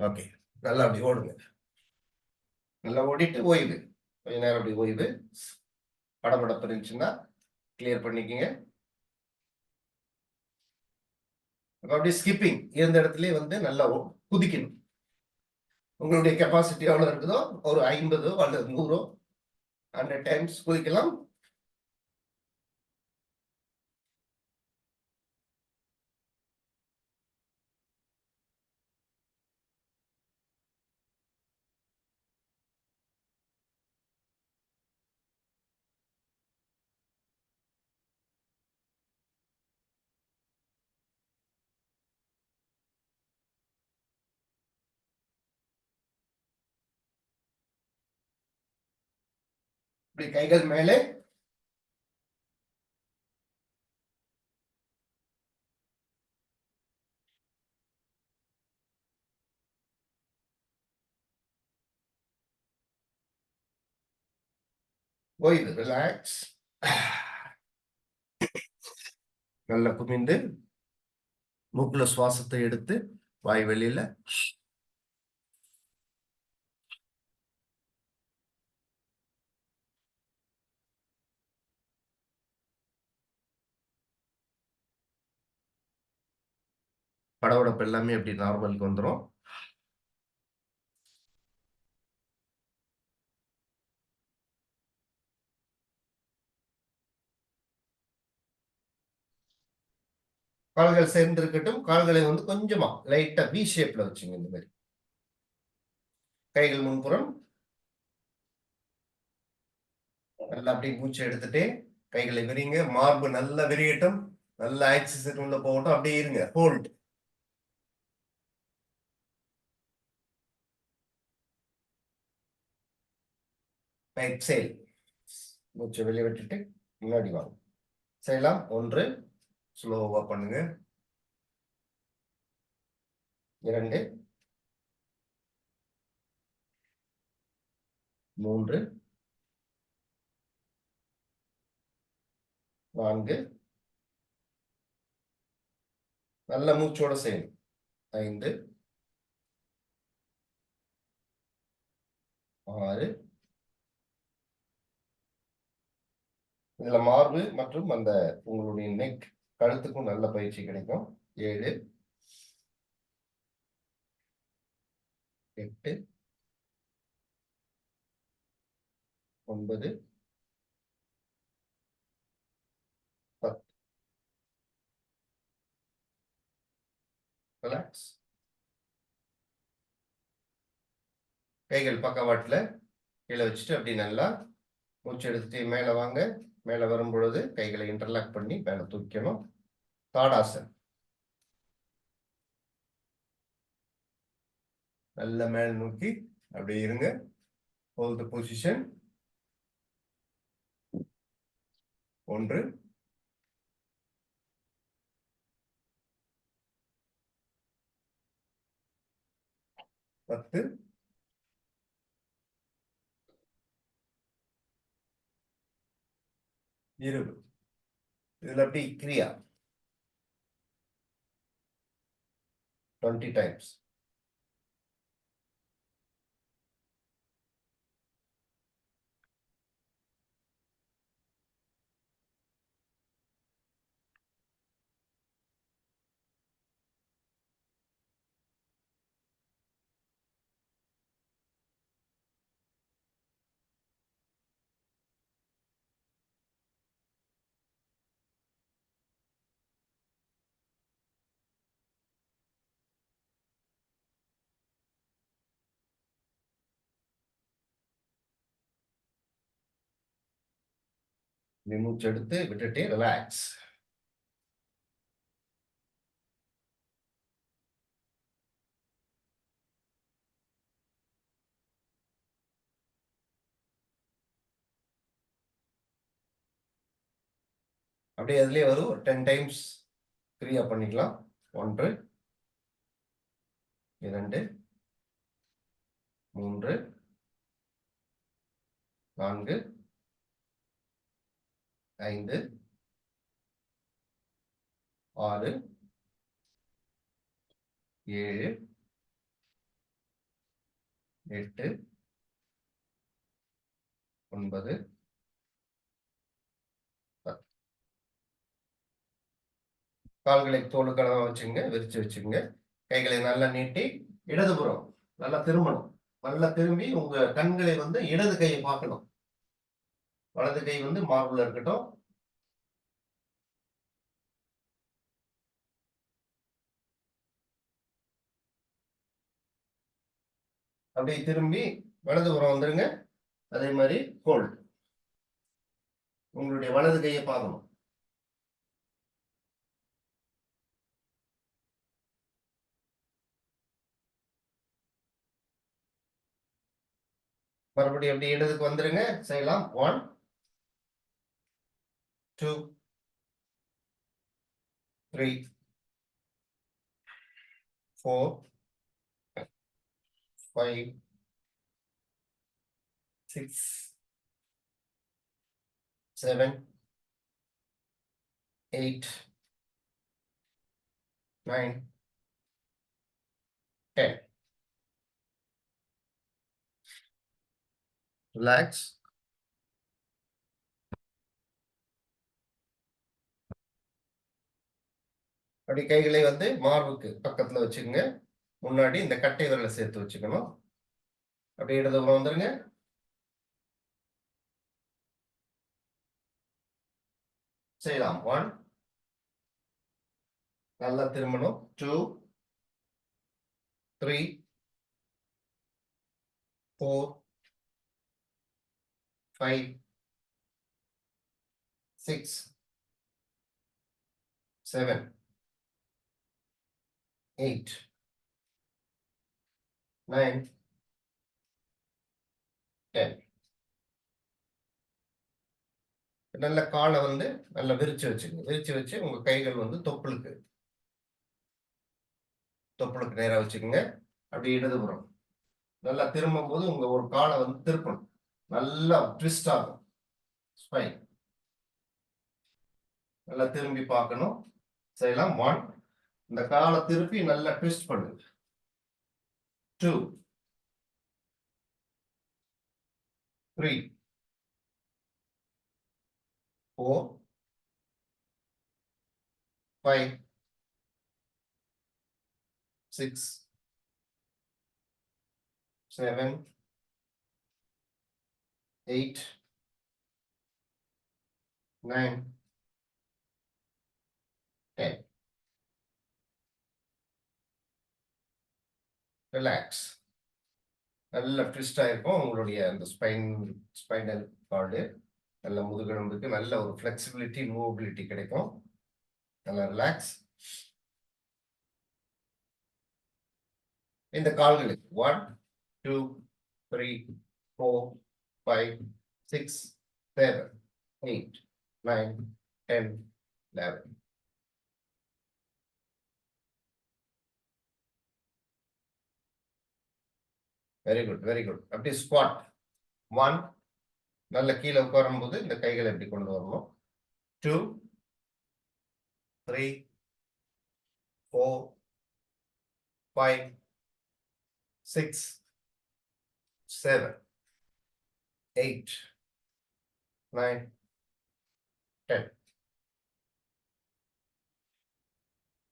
Okay. நல்லா அப்படி ஓடுங்க. நல்லா ஓடிட்டு ஓய்வு. கொஞ்ச நேரம் அப்படி ஓய்வு. படபடப்பு இருந்துச்சுன்னா கிளியர் பண்ணிக்கங்க. அப்படியே ஸ்கிப்பிங் இருந்த இடத்துலயே வந்து நல்லா குதிக்கணும். உங்களுடைய கெப்பாசிட்டி எவ்வளவு இருக்குதோ ஒரு 50 அல்லது 100 100 டைம்ஸ் குதிக்கலாம். இப்படி கைகள் மேலே, ஓய்வு, ரிலாக்ஸ். நல்லா குமிந்து மூக்குல சுவாசத்தை எடுத்து வாய் வெளியில. படபடப்பு எல்லாமே அப்படி நார்மலுக்கு வந்துடும். கால்கள் சேர்ந்து இருக்கட்டும். கால்களை வந்து கொஞ்சமா லைட்டா வி ஷேப்ல வச்சுங்க. இந்த மாதிரி கைகள் முன்புறம். நல்லா அப்படியே மூச்சு எடுத்துட்டு கைகளை விரிங்க. மார்பு நல்லா விரியட்டும். நல்ல ஆக்சிஜன் உள்ள போகட்டும். அப்படியே இருங்க. ஹோல்ட். எக்ஸேல். மூச்சு வெளியே விட்டுட்டு முன்னாடி வாங்க. செய்யலாம். 1 ஸ்லோவா பண்ணுங்க. 2 3 4 நல்ல மூச்சோட செய்யணும். 5 6 இதுல மார்பு மற்றும் அந்த உங்களுடைய நெக் கழுத்துக்கும் நல்ல பயிற்சி கிடைக்கும். 7 8 9 10. ரிலாக்ஸ். கைகள் பக்கவாட்டுல கீழே வச்சுட்டு அப்படி நல்லா மூச்சு எடுத்துட்டு மேல வாங்க. மேல வரும் பொழுது கைகளை இன்டர்லாக் பண்ணி மேல தூக்கணும். தாடாசன். நல்ல மேல் நோக்கி அப்படியே இருங்க. Hold position. 1 10 20. இதுல அப்படி கிரியா 20 டைம்ஸ். மூச்சு எடுத்து விட்டுட்டு ரிலாக்ஸ். அப்படியே அதுலயே வரும். 10 டைம்ஸ் கிரியா பண்ணிக்கலாம். 1 2 3 4 5 6 7 8 9 10. கால்களை தோளுக்கடமா வச்சுங்க, விரிச்சு வச்சுங்க. கைகளை நல்லா நீட்டி இடதுபுறம் நல்லா திரும்பணும். நல்லா திரும்பி உங்க கண்களை வந்து இடது கையை பார்க்கணும். வலது கை வந்து மார்புல இருக்கட்டும். அப்படியே திரும்பி வலதுபுறம் வந்துருங்க. அதே மாதிரி ஹோல்ட். உங்களுடைய வலது கையை பார்க்கணும். மறுபடியும் அப்படியே இடதுக்கு வந்துருங்க. செய்யலாம். 1 2 3 4 5 6 7 8 9 10. ரிலாக்ஸ். அப்படி கைகளை வந்து மார்புக்கு பக்கத்துல வச்சுக்கோங்க. முன்னாடி இந்த கட்டை விரலை சேர்த்து வச்சுக்கணும். அப்படியே இடதுபுறம் வந்துருங்க. செய்யலாம். 1 நல்லா திரும்பணும். 2 3 4 5 6 7 8 9 10. நல்ல காலை வந்து நல்லா விரிச்சு வச்சுங்க. விரிச்சு வச்சு உங்க கைகள் வந்து தொப்புளுக்கு நேரா வச்சுக்கோங்க. அப்படி இடதுபுறம் நல்லா திரும்பும் போது உங்க ஒரு காலை வந்து திருப்பணும். நல்லா ட்விஸ்ட் ஆகும் ஸ்பைன். நல்லா திரும்பி பார்க்கணும். செய்யலாம். 1 இந்த காலை திருப்பி நல்லா ட்விஸ்ட் பண்ணுங்க. 2 3 4 5 6 7 8 9 10. ரிலாக்ஸ். நல்ல ட்விஸ்ட் ஆயிருக்கும் உங்களுடைய அந்த ஸ்பைனல் கார்டு. நல்ல முதுகெலும்புக்கு நல்ல ஒரு ஃபிளெக்சிபிலிட்டி, மூவபிலிட்டி கிடைக்கும். நல்லா ரிலாக்ஸ். இந்த கால்களுக்கு 1 2 3 4 5 6 7 8 9 10 11. Very good, very good. அப்படி ஸ்குவாட். 1 நல்ல கீழே உட்காரும் போது இந்த கைகளை எப்படி கொண்டு வரணும். 2 3 4 5 6 7 8 9 10.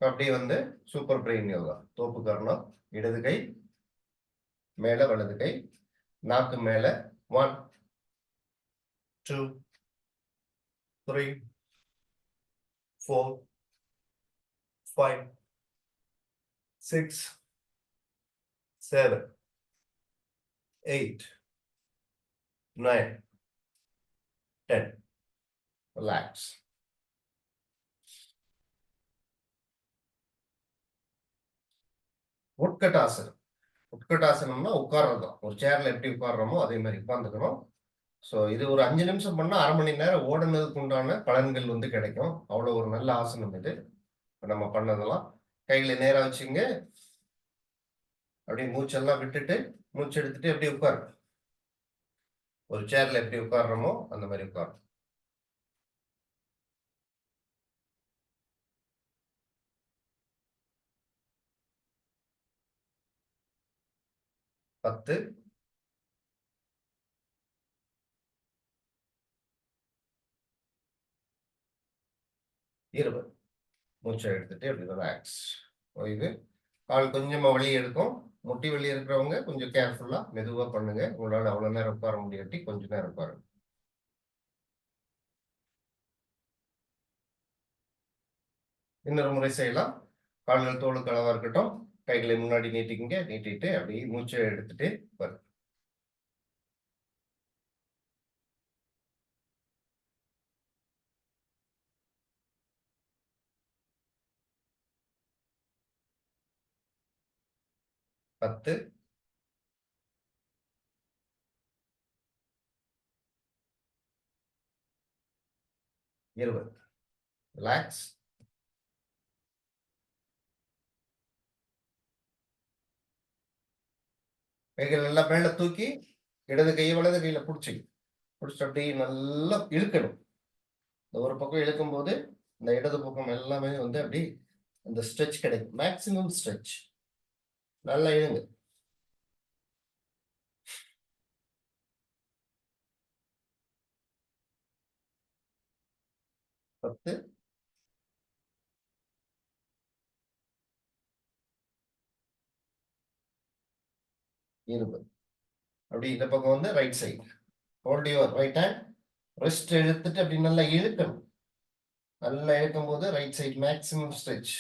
அப்படியே வந்து சூப்பர் பிரெயின் யோகா. தோப்பு கர்ணம், இடது கை மேல, வலது கை நாக்கு மேல. 1 2 3 4 5 6 7 8 9 10. ரிலாக்ஸ். உட்கட்டாசனம். உட்கட்டாசனம்னா உட்கார்றதுதான். ஒரு சேர்ல எப்படி உட்கார்றோமோ அதே மாதிரி உட்கார்ந்துக்கணும். ஸோ இது ஒரு 5 நிமிஷம் பண்ணா 1/2 மணி நேரம் ஓடுனதுக்கு உண்டான பலன்கள் வந்து கிடைக்கும். அவ்வளவு ஒரு நல்ல ஆசனம் இது. நம்ம பண்ணதெல்லாம் கைகளை நேரா வச்சுங்க. அப்படியே மூச்செல்லாம் விட்டுட்டு மூச்சு எடுத்துட்டு எப்படி உட்காரு. ஒரு சேர்ல எப்படி உட்கார்றோமோ அந்த மாதிரி உட்காரு. 10 20. மூச்சை எடுத்துட்டு அப்படி ரிலாக்ஸ். இது கால் கொஞ்சமா வலி எடுக்கும். முட்டி வலி இருக்கிறவங்க கொஞ்சம் கேர்ஃபுல்லா மெதுவா பண்ணுங்க. உங்களால அவ்வளவு நேரம் உட்கார முடியாட்டி கொஞ்ச நேரம் உட்காருங்க. இன்னொரு முறை செய்யலாம். கால்கள் தோளுக்கு அளவா இருக்கட்டும். கைகளை முன்னாடி நீட்டிக்கங்க. நீட்டிட்டு அப்படியே மூச்சை எடுத்துட்டு வரும். பத்து, 20. ரிலாக்ஸ். கைகள் எல்லாம் மேல தூக்கி இடது கையை வலது கையில புடிச்சுங்க. புடிச்சு அப்படியே நல்லா இழுக்கணும். இந்த ஒரு பக்கம் இழுக்கும்போது இந்த இடது பக்கம் எல்லாமே வந்து அப்படி அந்த ஸ்ட்ரெச் கிடைக்கும். Maximum stretch. நல்லா இழுங்க. 10, 20. அப்படி இந்த பக்கம் வந்து right side. Hold your right hand. Rest எடுத்துட்டு அப்படி நல்லா இழுக்கணும். நல்லா இழுக்கும் போது ரைட் சைடு மேக்ஸிமம் ஸ்ட்ரெச்.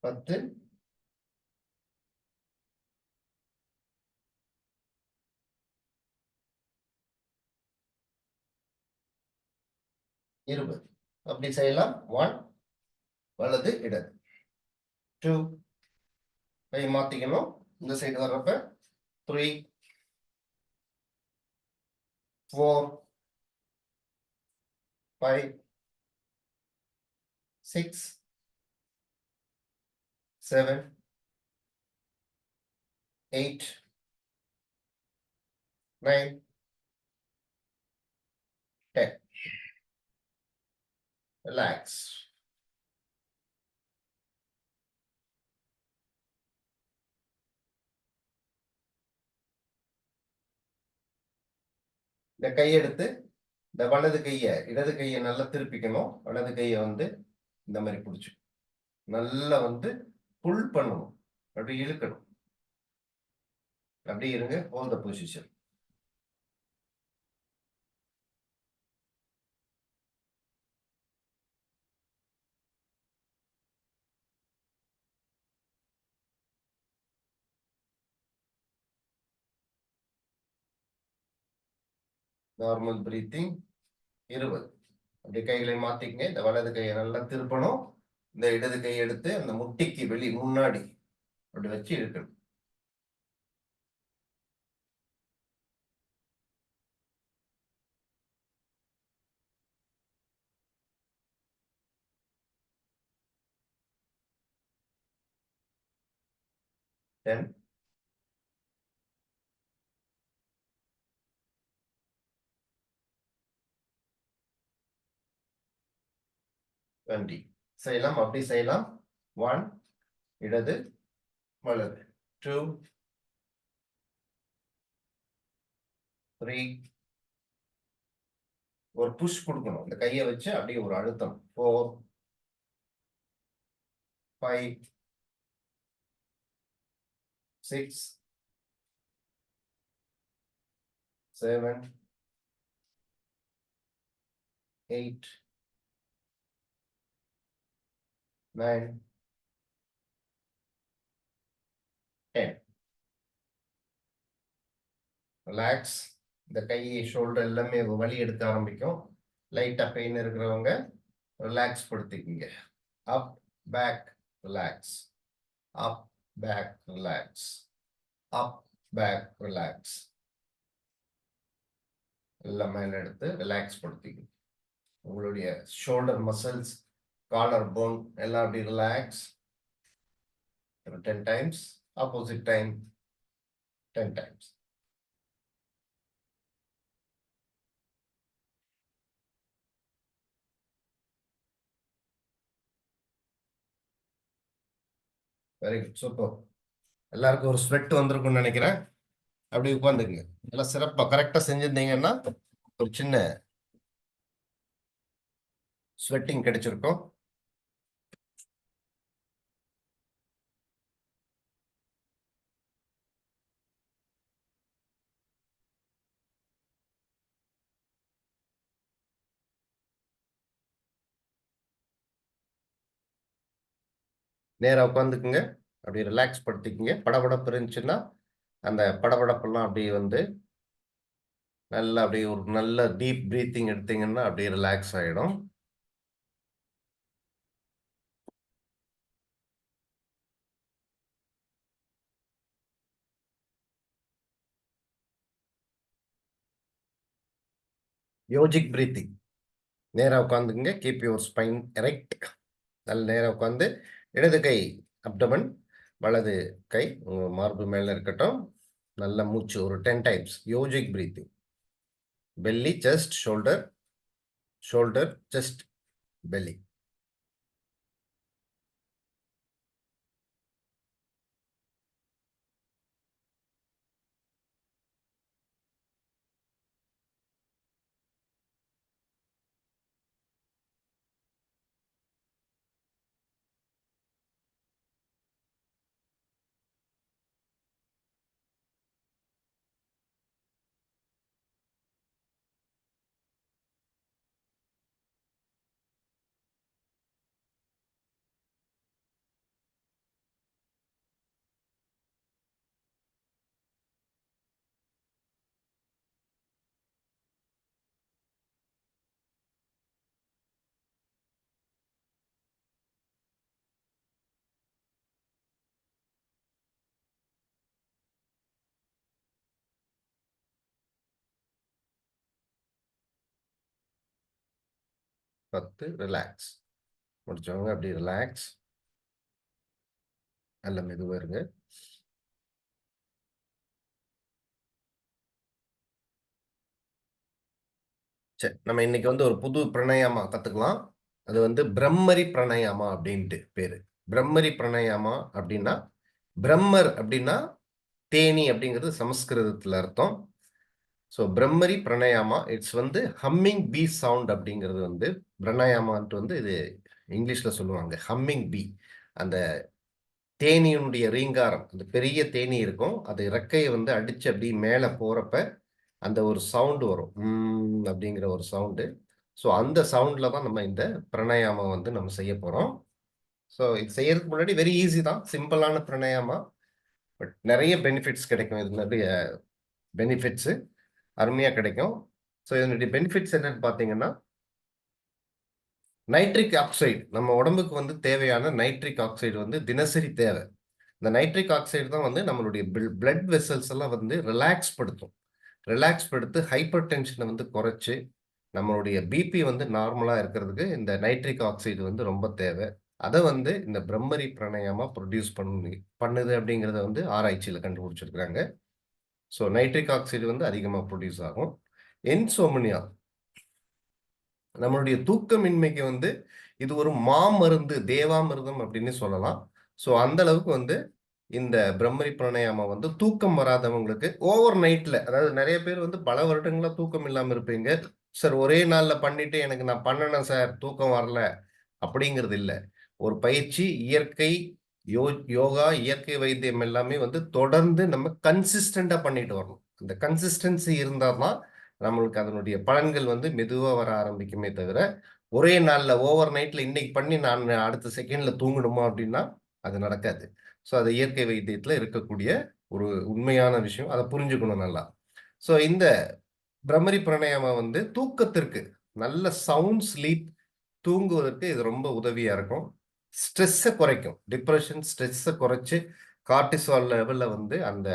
10, 20. அப்படி செய்யலாம். 1, வலது இடது. 2, கை மாத்திக்கணும். இந்த சைடு வர்றப்ப 3, 4, 5, 6, 7, 8, 9, 10. ரிலாக்ஸ். இந்த கையெடுத்து இந்த வலது கையை இடது கையை நல்லா திருப்பிக்கணும். வலது கையை வந்து இந்த மாதிரி பிடிச்சு நல்லா வந்து புல் பண்ணணும். அப்படி இழுக்கணும். அப்படி இருங்க. Hold the position. Normal breathing. 20. அப்படி கைகளை மாத்திக்கங்க. இந்த வலது கையை நல்லா திருப்பணும். இந்த இடது கையை எடுத்து அந்த முட்டிக்கு முன்னாடி அப்படி வச்சு இழுக்கணும். 10, 20. செய்யலாம். அப்படி செய்யலாம். 1, இடது வலது. 2, 3, ஒரு புஷ் கொடுக்கணும். இந்த கையை வச்சு அப்படியே ஒரு அழுத்தம். 4, 5, 6, 7, 8, 9, 10. ரிலாக்ஸ். இந்த கை ஷோல்டர் எல்லாமே வலி எடுக்க ஆரம்பிக்கும். லைட்டா பெயின் இருக்கிறவங்க ரிலாக்ஸ் படுத்திக்கிங்க. அப், பேக், ரிலாக்ஸ். அப், பேக், ரிலாக்ஸ். அப், பேக், ரிலாக்ஸ். எல்லாம் மேல எடுத்து ரிலாக்ஸ் படுத்திக்கங்க. உங்களுடைய ஷோல்டர் மசில்ஸ், காலர் போன் எல்லாம் அப்படி relax. 10 times. Opposite time 10 times. Very good, super. எல்லாருக்கும் ஒரு ஸ்வெட் வந்திருக்கும்னு நினைக்கிறேன். அப்படி உட்காந்துக்குங்க. எல்லாம் சிறப்பா கரெக்டா செஞ்சிருந்தீங்கன்னா ஒரு சின்ன ஸ்வெட்டிங் கிடைச்சிருக்கும். நேரா உட்காந்துக்குங்க. அப்படி ரிலாக்ஸ் படுத்திக்கங்க. படபடப்பு இருந்துச்சுன்னா அந்த படபடப்பெல்லாம் அப்படியே வந்து நல்லா அப்படியே ஒரு நல்ல டீப் பிரீத்திங் எடுத்தீங்கன்னா அப்படியே ரிலாக்ஸ் ஆயிடும். Yogic breathing. நேரா உட்காந்துக்குங்க. Keep your spine erect. நல்ல நேரா உட்காந்து இடது கை அப்டமன், வலது கை உங்க மார்பு மேல இருக்கட்டும். நல்ல மூச்சு ஒரு 10 times yogic breathing. Belly, chest, shoulder, shoulder, chest, belly. பத்து ரிலாக்ஸ். முடிச்சவங்க அப்படி ரிலாக்ஸ். நல்ல மெதுவா இருங்க. சரி, நம்ம இன்னைக்கு வந்து ஒரு புது பிரணயாமா கத்துக்கலாம். அது வந்து பிரம்மரி பிரணயாமா அப்படின்ட்டு பேரு. பிரம்மரி பிரணயாமா அப்படின்னா, பிரம்மர் அப்படின்னா தேனி அப்படிங்கிறது சமஸ்கிருதத்துல அர்த்தம். ஸோ பிரம்மரி பிரணயாமா இட்ஸ் வந்து ஹம்மிங் பீ சவுண்ட் அப்படிங்கிறது வந்து பிரணயாமான்ட்டு வந்து இது இங்கிலீஷ்ல சொல்லுவாங்க. ஹம்மிங் பீ, அந்த தேனியினுடைய ரீங்காரம், அந்த பெரிய தேனி இருக்கும். அது இறக்கையை வந்து அடிச்சு அப்படி மேல போறப்ப அந்த ஒரு சவுண்ட் வரும். அப்படிங்கிற ஒரு சவுண்டு. ஸோ அந்த சவுண்ட்ல தான் நம்ம இந்த பிரணயாமம் வந்து நம்ம செய்ய போறோம். ஸோ இது செய்யறதுக்கு முன்னாடி வெரி ஈஸி தான். சிம்பிளான பிரணயாமா. பட் நிறைய பெனிஃபிட்ஸ் கிடைக்கும். இது நிறைய பெனிஃபிட்ஸ் அருமையா கிடைக்கும். ஸோ இதனுடைய பெனிஃபிட்ஸ் என்னன்னு பார்த்தீங்கன்னா, நைட்ரிக் ஆக்சைடு நம்ம உடம்புக்கு வந்து தேவையான நைட்ரிக் ஆக்சைடு வந்து தினசரி தேவை. இந்த நைட்ரிக் ஆக்சைடு தான் வந்து நம்மளுடைய பிளட் வெசல்ஸ் எல்லாம் வந்து ரிலாக்ஸ் படுத்தும். ரிலாக்ஸ் படுத்து ஹைப்பர் டென்ஷனை வந்து குறைச்சு நம்மளுடைய பிபி வந்து நார்மலா இருக்கிறதுக்கு இந்த நைட்ரிக் ஆக்சைடு வந்து ரொம்ப தேவை. அதை வந்து இந்த பிரம்மரி பிராணாயாமா ப்ரொடியூஸ் பண்ணுது அப்படிங்கிறத வந்து ஆராய்ச்சியில கண்டுபிடிச்சிருக்கிறாங்க. ஸோ நைட்ரிக் ஆக்சைடு வந்து அதிகமாக ப்ரொடியூஸ் ஆகும். இன்சோமனியா, நம்மளுடைய தூக்கமின்மைக்கு வந்து இது ஒரு மாமருந்து, தேவாமிர்தம் அப்படின்னு சொல்லலாம். ஸோ அந்த அளவுக்கு வந்து இந்த பிரம்மரி பிராணாயாமம் வந்து தூக்கம் வராதவங்களுக்கு ஓவர் நைட்ல, அதாவது நிறைய பேர் வந்து பல வருடங்களா தூக்கம் இல்லாம இருப்பீங்க. சார் ஒரே நாள்ல பண்ணிட்டு எனக்கு நான் பண்ணணும் சார் தூக்கம் வரல அப்படிங்கிறது இல்ல. ஒரு பயிற்சி, இயற்கை, யோகா, இயற்கை வைத்தியம் எல்லாமே வந்து தொடர்ந்து நம்ம கன்சிஸ்டண்டா பண்ணிட்டு வரணும். அந்த கன்சிஸ்டன்சி இருந்தா தான் நம்மளுக்கு அதனுடைய பலன்கள் வந்து மெதுவா வர ஆரம்பிக்குமே தவிர, ஒரே நாள்ல ஓவர் நைட்ல இன்னைக்கு பண்ணி நான் அடுத்த செகண்ட்ல தூங்கணுமா அப்படின்னா அது நடக்காது. ஸோ அது இயற்கை வைத்தியத்துல இருக்கக்கூடிய ஒரு உண்மையான விஷயம். அதை புரிஞ்சுக்கணும் நல்லா. ஸோ இந்த பிரம்மரி பிராணாயாமா வந்து தூக்கத்திற்கு, நல்ல சவுண்ட் ஸ்லீப், தூங்குவதற்கு இது ரொம்ப உதவியா இருக்கும். ஸ்ட்ரெஸ்ஸை குறைக்கும். டிப்ரெஷன், ஸ்ட்ரெஸ்ஸை குறைச்சு கார்டிசால் லெவல்ல வந்து அந்த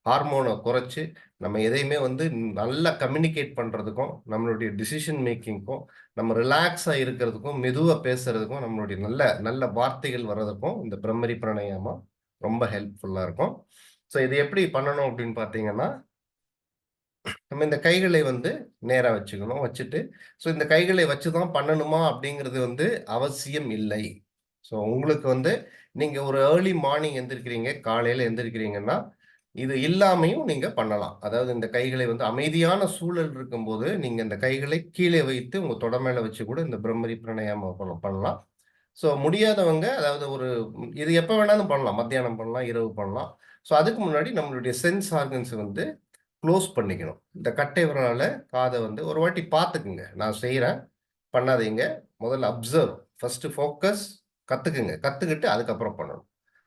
ஹார்மோனை குறைச்சு நம்ம எதையுமே வந்து நல்லா கம்யூனிகேட் பண்றதுக்கும், நம்மளுடைய டிசிஷன் மேக்கிங்க்கும், நம்ம ரிலாக்ஸா இருக்கிறதுக்கும், மெதுவா பேசுறதுக்கும், நம்மளுடைய நல்ல நல்ல வார்த்தைகள் வர்றதுக்கும் இந்த பிரம்மரி பிராணாயாமா ரொம்ப ஹெல்ப்ஃபுல்லா இருக்கும். ஸோ இது எப்படி பண்ணணும் அப்படின்னு பார்த்தீங்கன்னா, நம்ம இந்த கைகளை வந்து நேரா வச்சுக்கணும். வச்சுட்டு, ஸோ இந்த கைகளை வச்சு தான் பண்ணணுமா அப்படிங்கிறது வந்து அவசியம் இல்லை. ஸோ உங்களுக்கு வந்து நீங்க ஒரு ஏர்லி மார்னிங் எந்திரிக்கிறீங்க, காலையில எந்திரிக்கிறீங்கன்னா, இது இல்லாமயும் நீங்க பண்ணலாம். அதாவது இந்த கைகளை வந்து அமைதியான சூழல் இருக்கும்போது, நீங்க இந்த கைகளை கீழே வைத்து உங்க தொட மேல வச்சு கூட இந்த பிரம்மரி பிராணாயாமம் பண்ணலாம். ஸோ முடியாதவங்க அதாவது இது எப்ப வேணாலும் பண்ணலாம். மத்தியானம் பண்ணலாம், இரவு பண்ணலாம். ஸோ அதுக்கு முன்னாடி நம்மளுடைய சென்ஸ் ஆர்கன்ஸ் வந்து குளோஸ் பண்ணிக்கணும். இந்த கட்டை விரலால காத வந்து ஒரு வாட்டி பார்த்துக்குங்க. நான் செய்றேன். பண்ணாதீங்க. முதல்ல அப்சர்வ். First focus. கத்துக்குங்க. கத்துக்கிட்டு அதுக்கப்புறம் பண்ணணும்.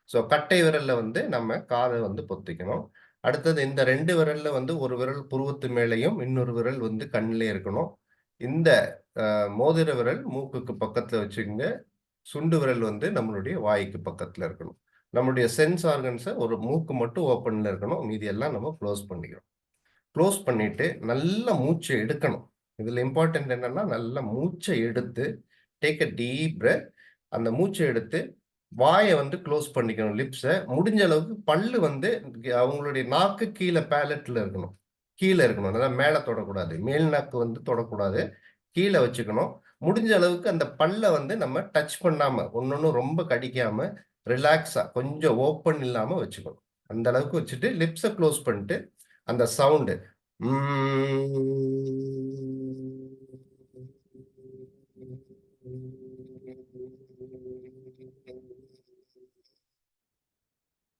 ஸோ கட்டை விரல்ல வந்து நம்ம காத வந்து பொத்திக்கணும். அடுத்தது இந்த 2 விரல்ல வந்து ஒரு விரல் புருவத்து மேலயும், இன்னொரு விரல் வந்து கண்ணிலே இருக்கணும். இந்த மோதிர விரல் மூக்குக்கு பக்கத்துல வச்சுக்கங்க. சுண்டு விரல் வந்து நம்மளுடைய வாய்க்கு பக்கத்துல இருக்கணும். நம்முடைய சென்ஸ் ஆர்கன்ஸ ஒரு மூக்கு மட்டும் ஓப்பன்ல இருக்கணும். மீதி எல்லாம் நம்ம குளோஸ் பண்ணிக்கிறோம். குளோஸ் பண்ணிட்டு நல்லா மூச்ச எடுக்கணும். இதுல இம்பார்ட்டன்ட் என்னன்னா, நல்லா மூச்ச எடுத்து டேக் அ டீப் பிரெத். அந்த மூச்ச எடுத்து வாய வந்து குளோஸ் பண்ணிக்கணும் லிப்ஸ. முடிஞ்ச அளவுக்கு பல்லு வந்து அவங்களுடைய நாக்கு கீழ பேலட்ல இருக்கணும். கீழ இருக்கணும். அதாவது மேல தொடக்கூடாது. மேல் நாக்கு வந்து தொடக்கூடாது. கீழ வச்சுக்கணும். முடிஞ்ச அளவுக்கு அந்த பல்ல வந்து நம்ம டச் பண்ணாம, ஒண்ணொண்ணும் ரொம்ப கடிக்காம, ரிலாக்ஸா கொஞ்சம் ஓப்பன் இல்லாம வச்சுக்கணும். அந்த அளவுக்கு வச்சுட்டு லிப்ஸ குளோஸ் பண்ணிட்டு, அந்த சவுண்டு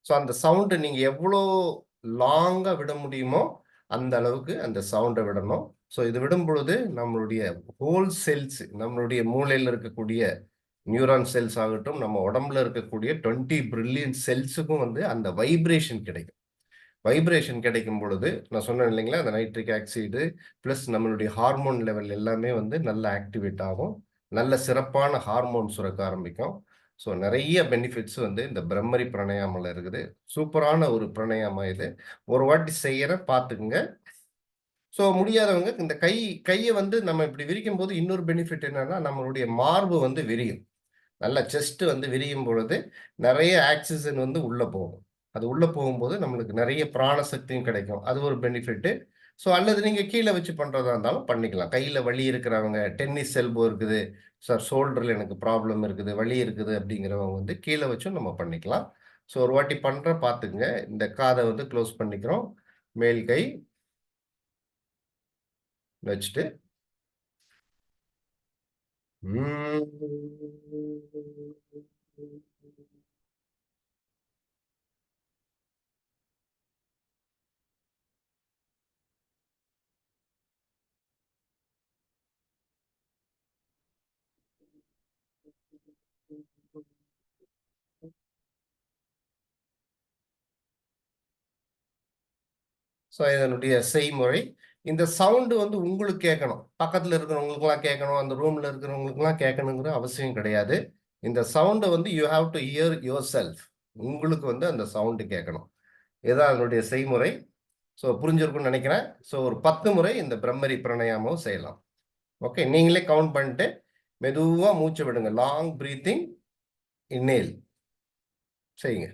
ஸோ அந்த சவுண்ட் நீங்க எவ்வளோ லாங்கா விட முடியுமோ, அந்த அளவுக்கு அந்த சவுண்ட விடணும். ஸோ இது விடும் பொழுது நம்மளுடைய ஹோல் செல்ஸ் நம்மளுடைய மூளையில இருக்கக்கூடிய நியூரான் செல்ஸ் ஆகட்டும், நம்ம உடம்புல இருக்கக்கூடிய 20 பிரில்லியன் செல்ஸுக்கும் வந்து அந்த வைப்ரேஷன் கிடைக்கும். வைப்ரேஷன் கிடைக்கும் பொழுது, நான் சொன்னேன் இல்லைங்களா, அந்த நைட்ரிக் ஆக்சைடு பிளஸ் நம்மளுடைய ஹார்மோன் லெவல் எல்லாமே வந்து நல்லா ஆக்டிவேட் ஆகும். நல்ல சிறப்பான ஹார்மோன் சுரக்க ஆரம்பிக்கும். ஸோ நெறைய பெனிஃபிட்ஸ் வந்து இந்த பிரம்மரி பிராணாயாமால இருக்குது. சூப்பரான ஒரு பிராணாயாமம் இது. ஒரு வாட்டி செய்யறேன் பார்த்துக்குங்க. ஸோ முடியாதவங்க இந்த கைய வந்து நம்ம இப்படி விரிக்கும்போது இன்னொரு பெனிஃபிட் என்னன்னா, நம்மளுடைய மார்பு வந்து விரியும். நல்லா செஸ்ட் வந்து விரியும் பொழுது, நெறைய ஆக்ஸிஜன் வந்து உள்ள போகும். அது உள்ள போகும்போது நம்மளுக்கு நெறைய பிராண சக்தியும் கிடைக்கும். அது ஒரு பெனிஃபிட்டு. ஸோ அல்லது நீங்க கீழ வச்சு பண்றதா இருந்தாலும் பண்ணிக்கலாம். கையில வலி இருக்கிறவங்க, டென்னிஸ் எல்போ இருக்குது, சார் ஷோல்டர்ல எனக்கு ப்ராப்ளம் இருக்குது, வலி இருக்குது அப்படிங்கிறவங்க வந்து கீழ வச்சும் நம்ம பண்ணிக்கலாம். ஸோ ஒரு வாட்டி பண்றேன் பார்த்துக்கங்க. இந்த காத வந்து குளோஸ் பண்ணிக்கிறோம். மேல் கை வச்சுட்டு ஸோ இதனுடைய செய்முறை. இந்த சவுண்ட் வந்து உங்களுக்கு கேட்கணும். பக்கத்துல இருக்கிறவங்களுக்கெல்லாம் கேட்கணும். அந்த ரூம்ல இருக்கிறவங்களுக்கெல்லாம் கேட்கணுங்கிற அவசியம் கிடையாது. இந்த சவுண்ட வந்து you have to hear yourself. உங்களுக்கு வந்து அந்த சவுண்ட் கேட்கணும். இதுதான் அதனுடைய செய்முறை. ஸோ புரிஞ்சிருக்கும்னு நெனைக்கிறேன். ஸோ ஒரு 10 முறை இந்த பிரம்மரி பிராணாயாமம் செய்யலாம். ஓகே. நீங்களே கவுண்ட் பண்ணிட்டு மெதுவா மூச்ச விடுங்க. லாங் பிரீத்திங், இன்னேல் செய்யுங்க.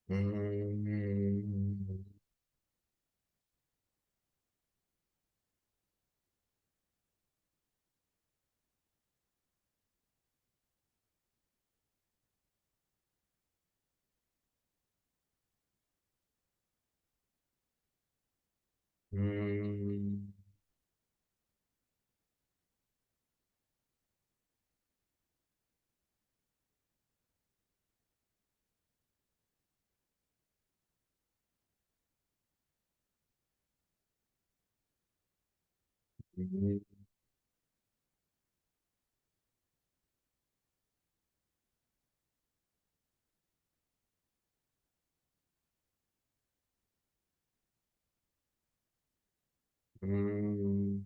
ம். ம். ம். ம்.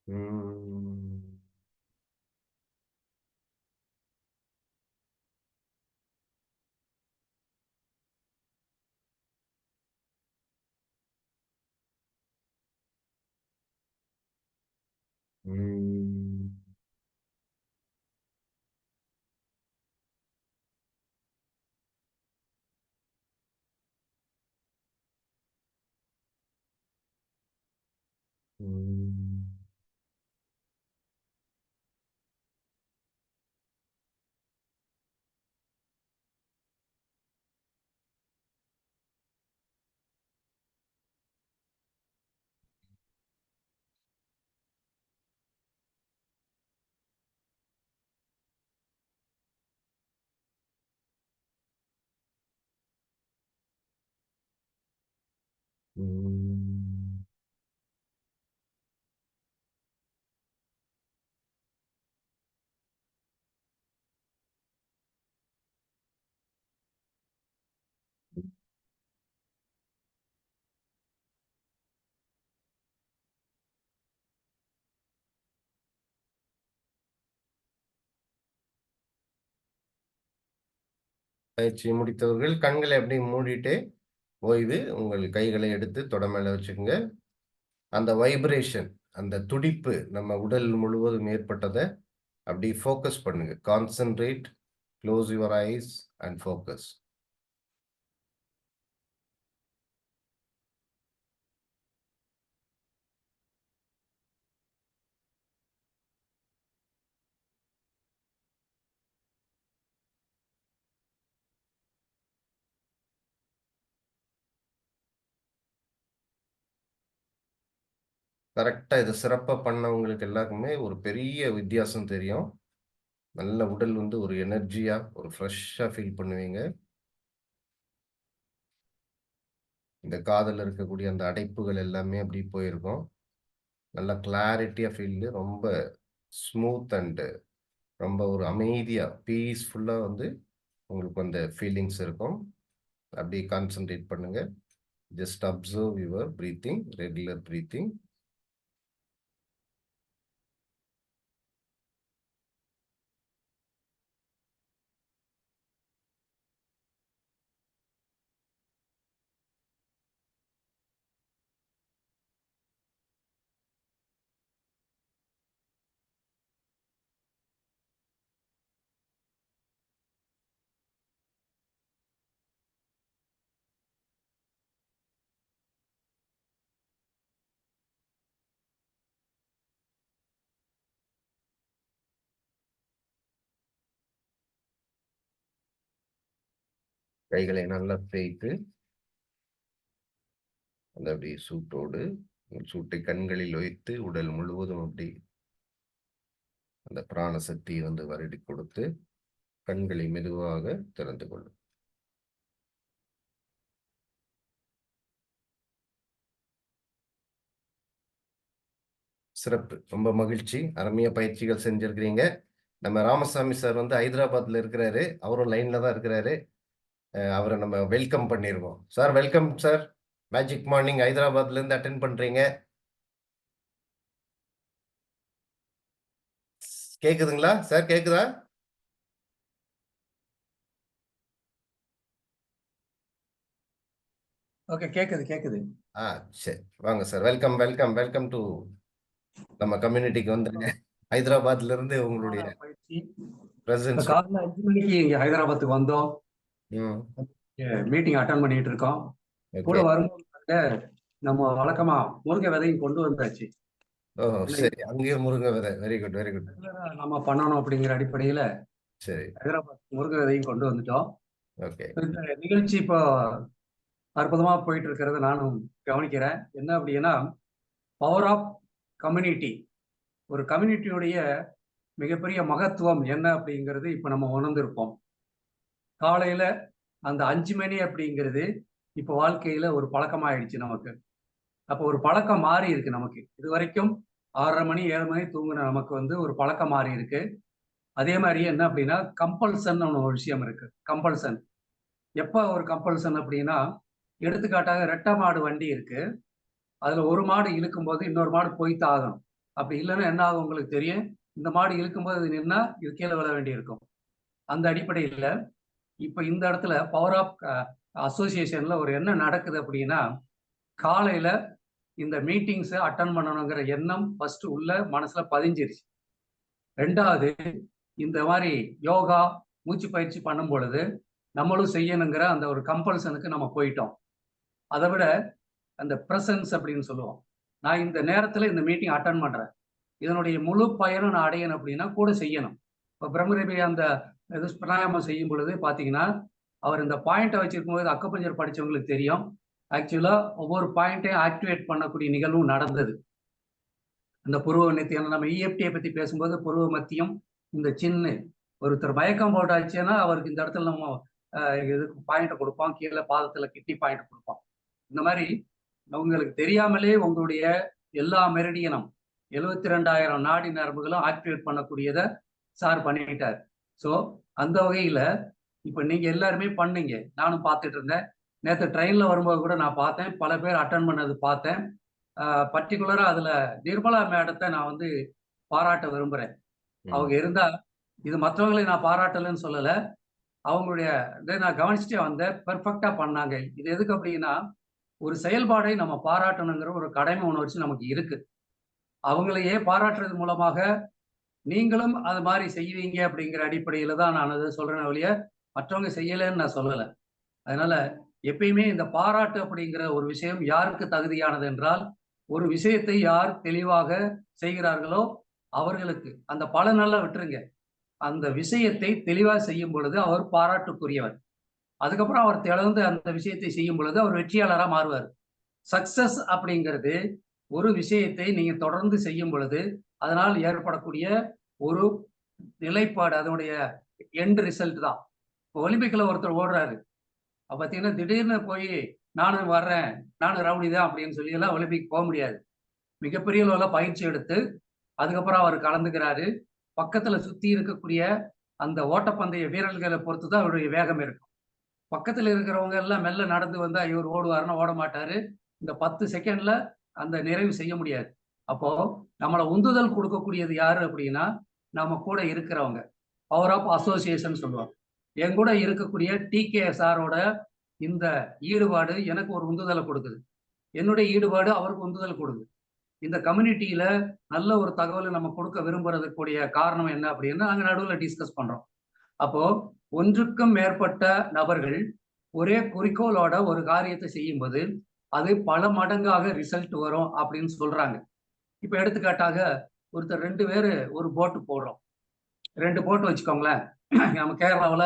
ம். ம். பயிற்சி முடித்தவர்கள் கண்களை அப்படி மூடிட்டு ஓய்வு. உங்கள் கைகளை எடுத்து தொட மேல வச்சுக்கோங்க. அந்த வைப்ரேஷன், அந்த துடிப்பு நம்ம உடல் முழுவதும் ஏற்பட்டத அப்படி ஃபோக்கஸ் பண்ணுங்க. Concentrate, close your eyes and focus. கரெக்ட்டா இத சிறப்பா பண்ணவங்களுக்கு எல்லாருக்குமே ஒரு பெரிய வித்தியாசம் தெரியும். நல்ல உடல் வந்து ஒரு எனர்ஜியா, ஒரு ஃப்ரெஷ்ஷா ஃபீல் பண்ணுவீங்க. இந்த காதுல இருக்கக்கூடிய அந்த அடைப்புகள் எல்லாமே அப்படி போயிருக்கும். நல்லா கிளாரிட்டியா ஃபீல் ரொம்ப ஸ்மூத் அண்ட் ரொம்ப ஒரு அமைதியா, பீஸ்ஃபுல்லா வந்து உங்களுக்கு அந்த ஃபீலிங்ஸ் இருக்கும். அப்படியே கான்சன்ட்ரேட் பண்ணுங்க. Just observe your breathing, regular breathing. கைகளை நல்லா தேய்த்து, அந்த அப்படியே சூட்டோடு, சூட்டை கண்களில் வைத்து, உடல் முழுவதும் அப்படி அந்த பிராண சக்தியை வந்து வருடி கொடுத்து, கண்களை மெதுவாக திறந்து கொள்ளும். சிறப்பு. ரொம்ப மகிழ்ச்சி. அருமையா பயிற்சிகள் செஞ்சிருக்கிறீங்க. நம்ம ராமசாமி சார் வந்து ஹைதராபாத்ல இருக்கிறாரு. அவரும் லைன்ல தான் இருக்கிறாரு. அவர நம்ம வெல்கம் பண்ணிருவோம். Sir welcome sir. Magic morning ஹைதராபாத்ல இருந்து அட்டெண்ட் பண்றீங்க. கேக்குதுங்களா? சார் கேக்குதா? ஓகே, கேக்குது கேக்குது. சரி. வாங்க sir. Welcome, welcome, welcome to நம்ம கம்யூனிட்டிக்கு வந்துருங்க. ஹைதராபாத்ல இருந்து உங்களுடைய பயிற்சி பிரசன்ஸ். காலைல 5 மணிக்கு இங்க ஹைதராபாத்துக்கு வந்தோம். மீட்டிங் அட்டன் பண்ணிட்டு இருக்கோம். கூட ஓகே. வரும்போது நம்ம வழக்கமா முருங்கை விதையும் கொண்டு வந்தாச்சு. ஓஹோ! சரி. அங்கேயும் முருங்கை விதை. Very good, very good. நம்ம பண்ணணும் அப்படிங்கிற அடிப்படையில சரி. ஹைதராபாத் முருங்கை விதையும் கொண்டு வந்துட்டோம். ஓகே. இந்த நிகழ்ச்சி இப்போ அற்புதமா போயிட்டு இருக்கிறத நானும் கவனிக்கிறேன். என்ன அப்படின்னா, பவர் ஆஃப் கம்யூனிட்டி. ஒரு கம்யூனிட்டியுடைய மிகப்பெரிய மகத்துவம் என்ன அப்படிங்கிறது இப்ப நம்ம உணர்ந்திருப்போம். காலையில அந்த 5 மணி அப்படிங்கிறது இப்ப வாழ்க்கையில ஒரு பழக்கமாயிடுச்சு நமக்கு. அப்போ ஒரு பழக்கம் மாறி இருக்கு நமக்கு. இது வரைக்கும் 6:30 மணி 7 மணி தூங்குன நமக்கு வந்து ஒரு பழக்கம் மாறி இருக்கு. அதே மாதிரி என்ன அப்படின்னா, கம்பல்சன் ஒரு விஷயம் இருக்கு. கம்பல்சன் எப்ப ஒரு கம்பல்சன் அப்படின்னா, எடுத்துக்காட்டாக ரெட்டை மாடு வண்டி இருக்கு. அதுல ஒரு மாடு இழுக்கும்போது இன்னொரு மாடு போய்த்தான் ஆகணும். அப்படி இல்லைன்னா என்ன ஆகும் உங்களுக்கு தெரியும். இந்த மாடு இழுக்கும்போது இது நின்னா இது கீழே விழ வேண்டி இருக்கும். அந்த அடிப்படையில் இப்ப இந்த இடத்துல பவர் ஆஃப் அசோசியேஷன்ல ஒரு என்ன நடக்குது அப்படின்னா, காலையில இந்த மீட்டிங்ஸ் அட்டன் பண்ணணுங்கிற எண்ணம் ஃபர்ஸ்ட் உள்ள மனசுல பதிஞ்சிருச்சு. ரெண்டாவது, இந்த மாதிரி யோகா மூச்சு பயிற்சி பண்ணும் பொழுது நம்மளும் செய்யணுங்கிற அந்த ஒரு கம்பல்சனுக்கு நம்ம போயிட்டோம். அதை விட அந்த பிரசன்ஸ் அப்படின்னு சொல்லுவோம். நான் இந்த நேரத்துல இந்த மீட்டிங் அட்டன் பண்றேன், இதனுடைய முழு பயனும் நான் அடையணும் அப்படின்னா கூட செய்யணும். இப்போ பிரம்மதேவி அந்த இது பிராணாயாமம் செய்யும் பொழுது பார்த்தீங்கன்னா, அவர் இந்த பாயிண்டை வச்சிருக்கும் போது அக்குபஞ்சர் படிச்சவங்களுக்கு தெரியும். ஆக்சுவலா ஒவ்வொரு பாயிண்ட்டையும் ஆக்டிவேட் பண்ணக்கூடிய நிகழ்வும் நடந்தது. அந்த புருவ மத்தியம் நம்ம இஎஃப்டியை பத்தி பேசும்போது புருவ மத்தியம் இந்த சின்ன ஒருத்தர் மயக்கம் போட்டாச்சுன்னா அவருக்கு இந்த இடத்துல நம்ம இதுக்கு பாயிண்ட் கொடுப்போம், கீழே பாதத்துல கிட்டி பாயிண்ட் கொடுப்போம். இந்த மாதிரி உங்களுக்கு தெரியாமலே உங்களுடைய எல்லா மெரிடியனும் 72,000 நாடி நரம்புகளும் ஆக்டிவேட் பண்ணக்கூடியதை சார் பண்ணிட்டார். ஸோ அந்த வகையில இப்ப நீங்க எல்லாருமே பண்ணீங்க. நானும் பார்த்துட்டு இருந்தேன். நேத்து ட்ரெயின்ல வரும்போது கூட நான் பார்த்தேன். பல பேர் அட்டெண்ட் பண்ணது பார்த்தேன். பர்ட்டிகுலரா அதுல நிர்மலா மேடத்தை நான் வந்து பாராட்ட விரும்புறேன். அவங்க இருந்தா இது மற்றவங்களை நான் பாராட்டலன்னு சொல்லல. அவங்களுடைய இதை நான் கவனிச்சுட்டே வந்தேன். பெர்ஃபெக்டா பண்ணாங்க. இது எதுக்கு அப்படின்னா, ஒரு செயல்பாடை நம்ம பாராட்டணுங்கிற ஒரு கடமை உணர்ச்சி நமக்கு இருக்கு. அவங்களையே பாராட்டுறது மூலமாக நீங்களும் அது மாதிரி செய்வீங்க அப்படிங்கிற அடிப்படையில தான் நான் அதை சொல்றேன் ஒழிய, மற்றவங்க செய்யலைன்னு நான் சொல்லல. அதனால எப்பயுமே இந்த பாராட்டு அப்படிங்கிற ஒரு விஷயம் யாருக்கு தகுதியானது என்றால், ஒரு விஷயத்தை யார் தெளிவாக செய்கிறார்களோ அவர்களுக்கு. அந்த பலனெல்லாம் விட்டுருங்க. அந்த விஷயத்தை தெளிவா செய்யும் பொழுது அவர் பாராட்டுக்குரியவர். அதுக்கப்புறம் அவர் தொடர்ந்து அந்த விஷயத்தை செய்யும் பொழுது அவர் வெற்றியாளரா மாறுவார். சக்சஸ் அப்படிங்கிறது ஒரு விஷயத்தை நீங்க தொடர்ந்து செய்யும் பொழுது அதனால் ஏற்படக்கூடிய ஒரு நிலைப்பாடு, அதனுடைய எண்ட் ரிசல்ட் தான். இப்போ ஒலிம்பிக்ல ஒருத்தர் ஓடுறாரு. பார்த்தீங்கன்னா திடீர்னு போய் நானும் வர்றேன், நானும் ரவுடி தான் அப்படின்னு சொல்லி எல்லாம் ஒலிம்பிக் போக முடியாது. மிகப்பெரிய அளவில் பயிற்சி எடுத்து அதுக்கப்புறம் அவர் கலந்துக்கிறாரு. பக்கத்துல சுத்தி இருக்கக்கூடிய அந்த ஓட்டப்பந்தய வீரர்களை பொறுத்து தான் அவருடைய வேகம் இருக்கும். பக்கத்துல இருக்கிறவங்க எல்லாம் மெல்ல நடந்து வந்தா இவர் ஓடுவாருன்னா ஓட மாட்டாரு. இந்த 10 செகண்ட்ல அந்த நிறைவு செய்ய முடியாது. அப்போ நம்மளை உந்துதல் கொடுக்கக்கூடியது யாரு அப்படின்னா, நம்ம கூட இருக்கிறவங்க. பவர் ஆஃப் அசோசியேஷன் சொல்லுவாங்க. என் கூட இருக்கக்கூடிய டிகே சாரோட இந்த ஈடுபாடு எனக்கு ஒரு உந்துதலை கொடுக்குது. என்னுடைய ஈடுபாடு அவருக்கு உந்துதல் கொடுக்குது. இந்த கம்யூனிட்டியில நல்ல ஒரு தகவலை நம்ம கொடுக்க விரும்புறதுக்குரிய காரணம் என்ன அப்படின்னா, நாங்க நடுவுல டிஸ்கஸ் பண்றோம். அப்போ ஒன்றுக்கும் மேற்பட்ட நபர்கள் ஒரே குறிக்கோளோட ஒரு காரியத்தை செய்யும்போது அது பல மடங்காக ரிசல்ட் வரும் அப்படின்னு சொல்றாங்க. இப்ப எடுத்துக்காட்டாக ஒருத்தர் 2 பேரு ஒரு போட்டு போடுறோம். 2 போட்டு வச்சுக்கோங்களேன். நம்ம கேரளாவுல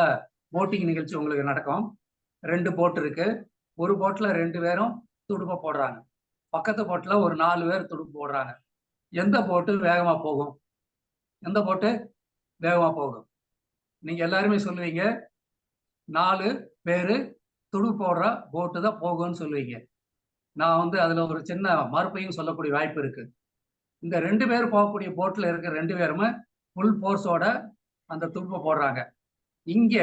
போட்டிங் நிகழ்ச்சி உங்களுக்கு நடக்கும். 2 போட் இருக்கு. ஒரு போட்ல 2 பேரும் துடுப்ப போடுறாங்க. பக்கத்து போட்ல ஒரு 4 பேர் துடுப்பு போடுறாங்க. எந்த போட்டு வேகமா போகும்? எந்த போட்டு வேகமா போகும்? நீங்க எல்லாருமே சொல்லுவீங்க 4 பேரு துடுப்பு போடுற போட்டு தான் போகும்னு சொல்லுவீங்க. நான் வந்து அதுல ஒரு சின்ன மறுப்பையும் சொல்லக்கூடிய வாய்ப்பு இருக்கு. இந்த 2 பேர் போகக்கூடிய போட்ல இருக்க 2 பேருமே ஃபுல் ஃபோர்ஸோட அந்த துடுப்ப போடுறாங்க. இங்க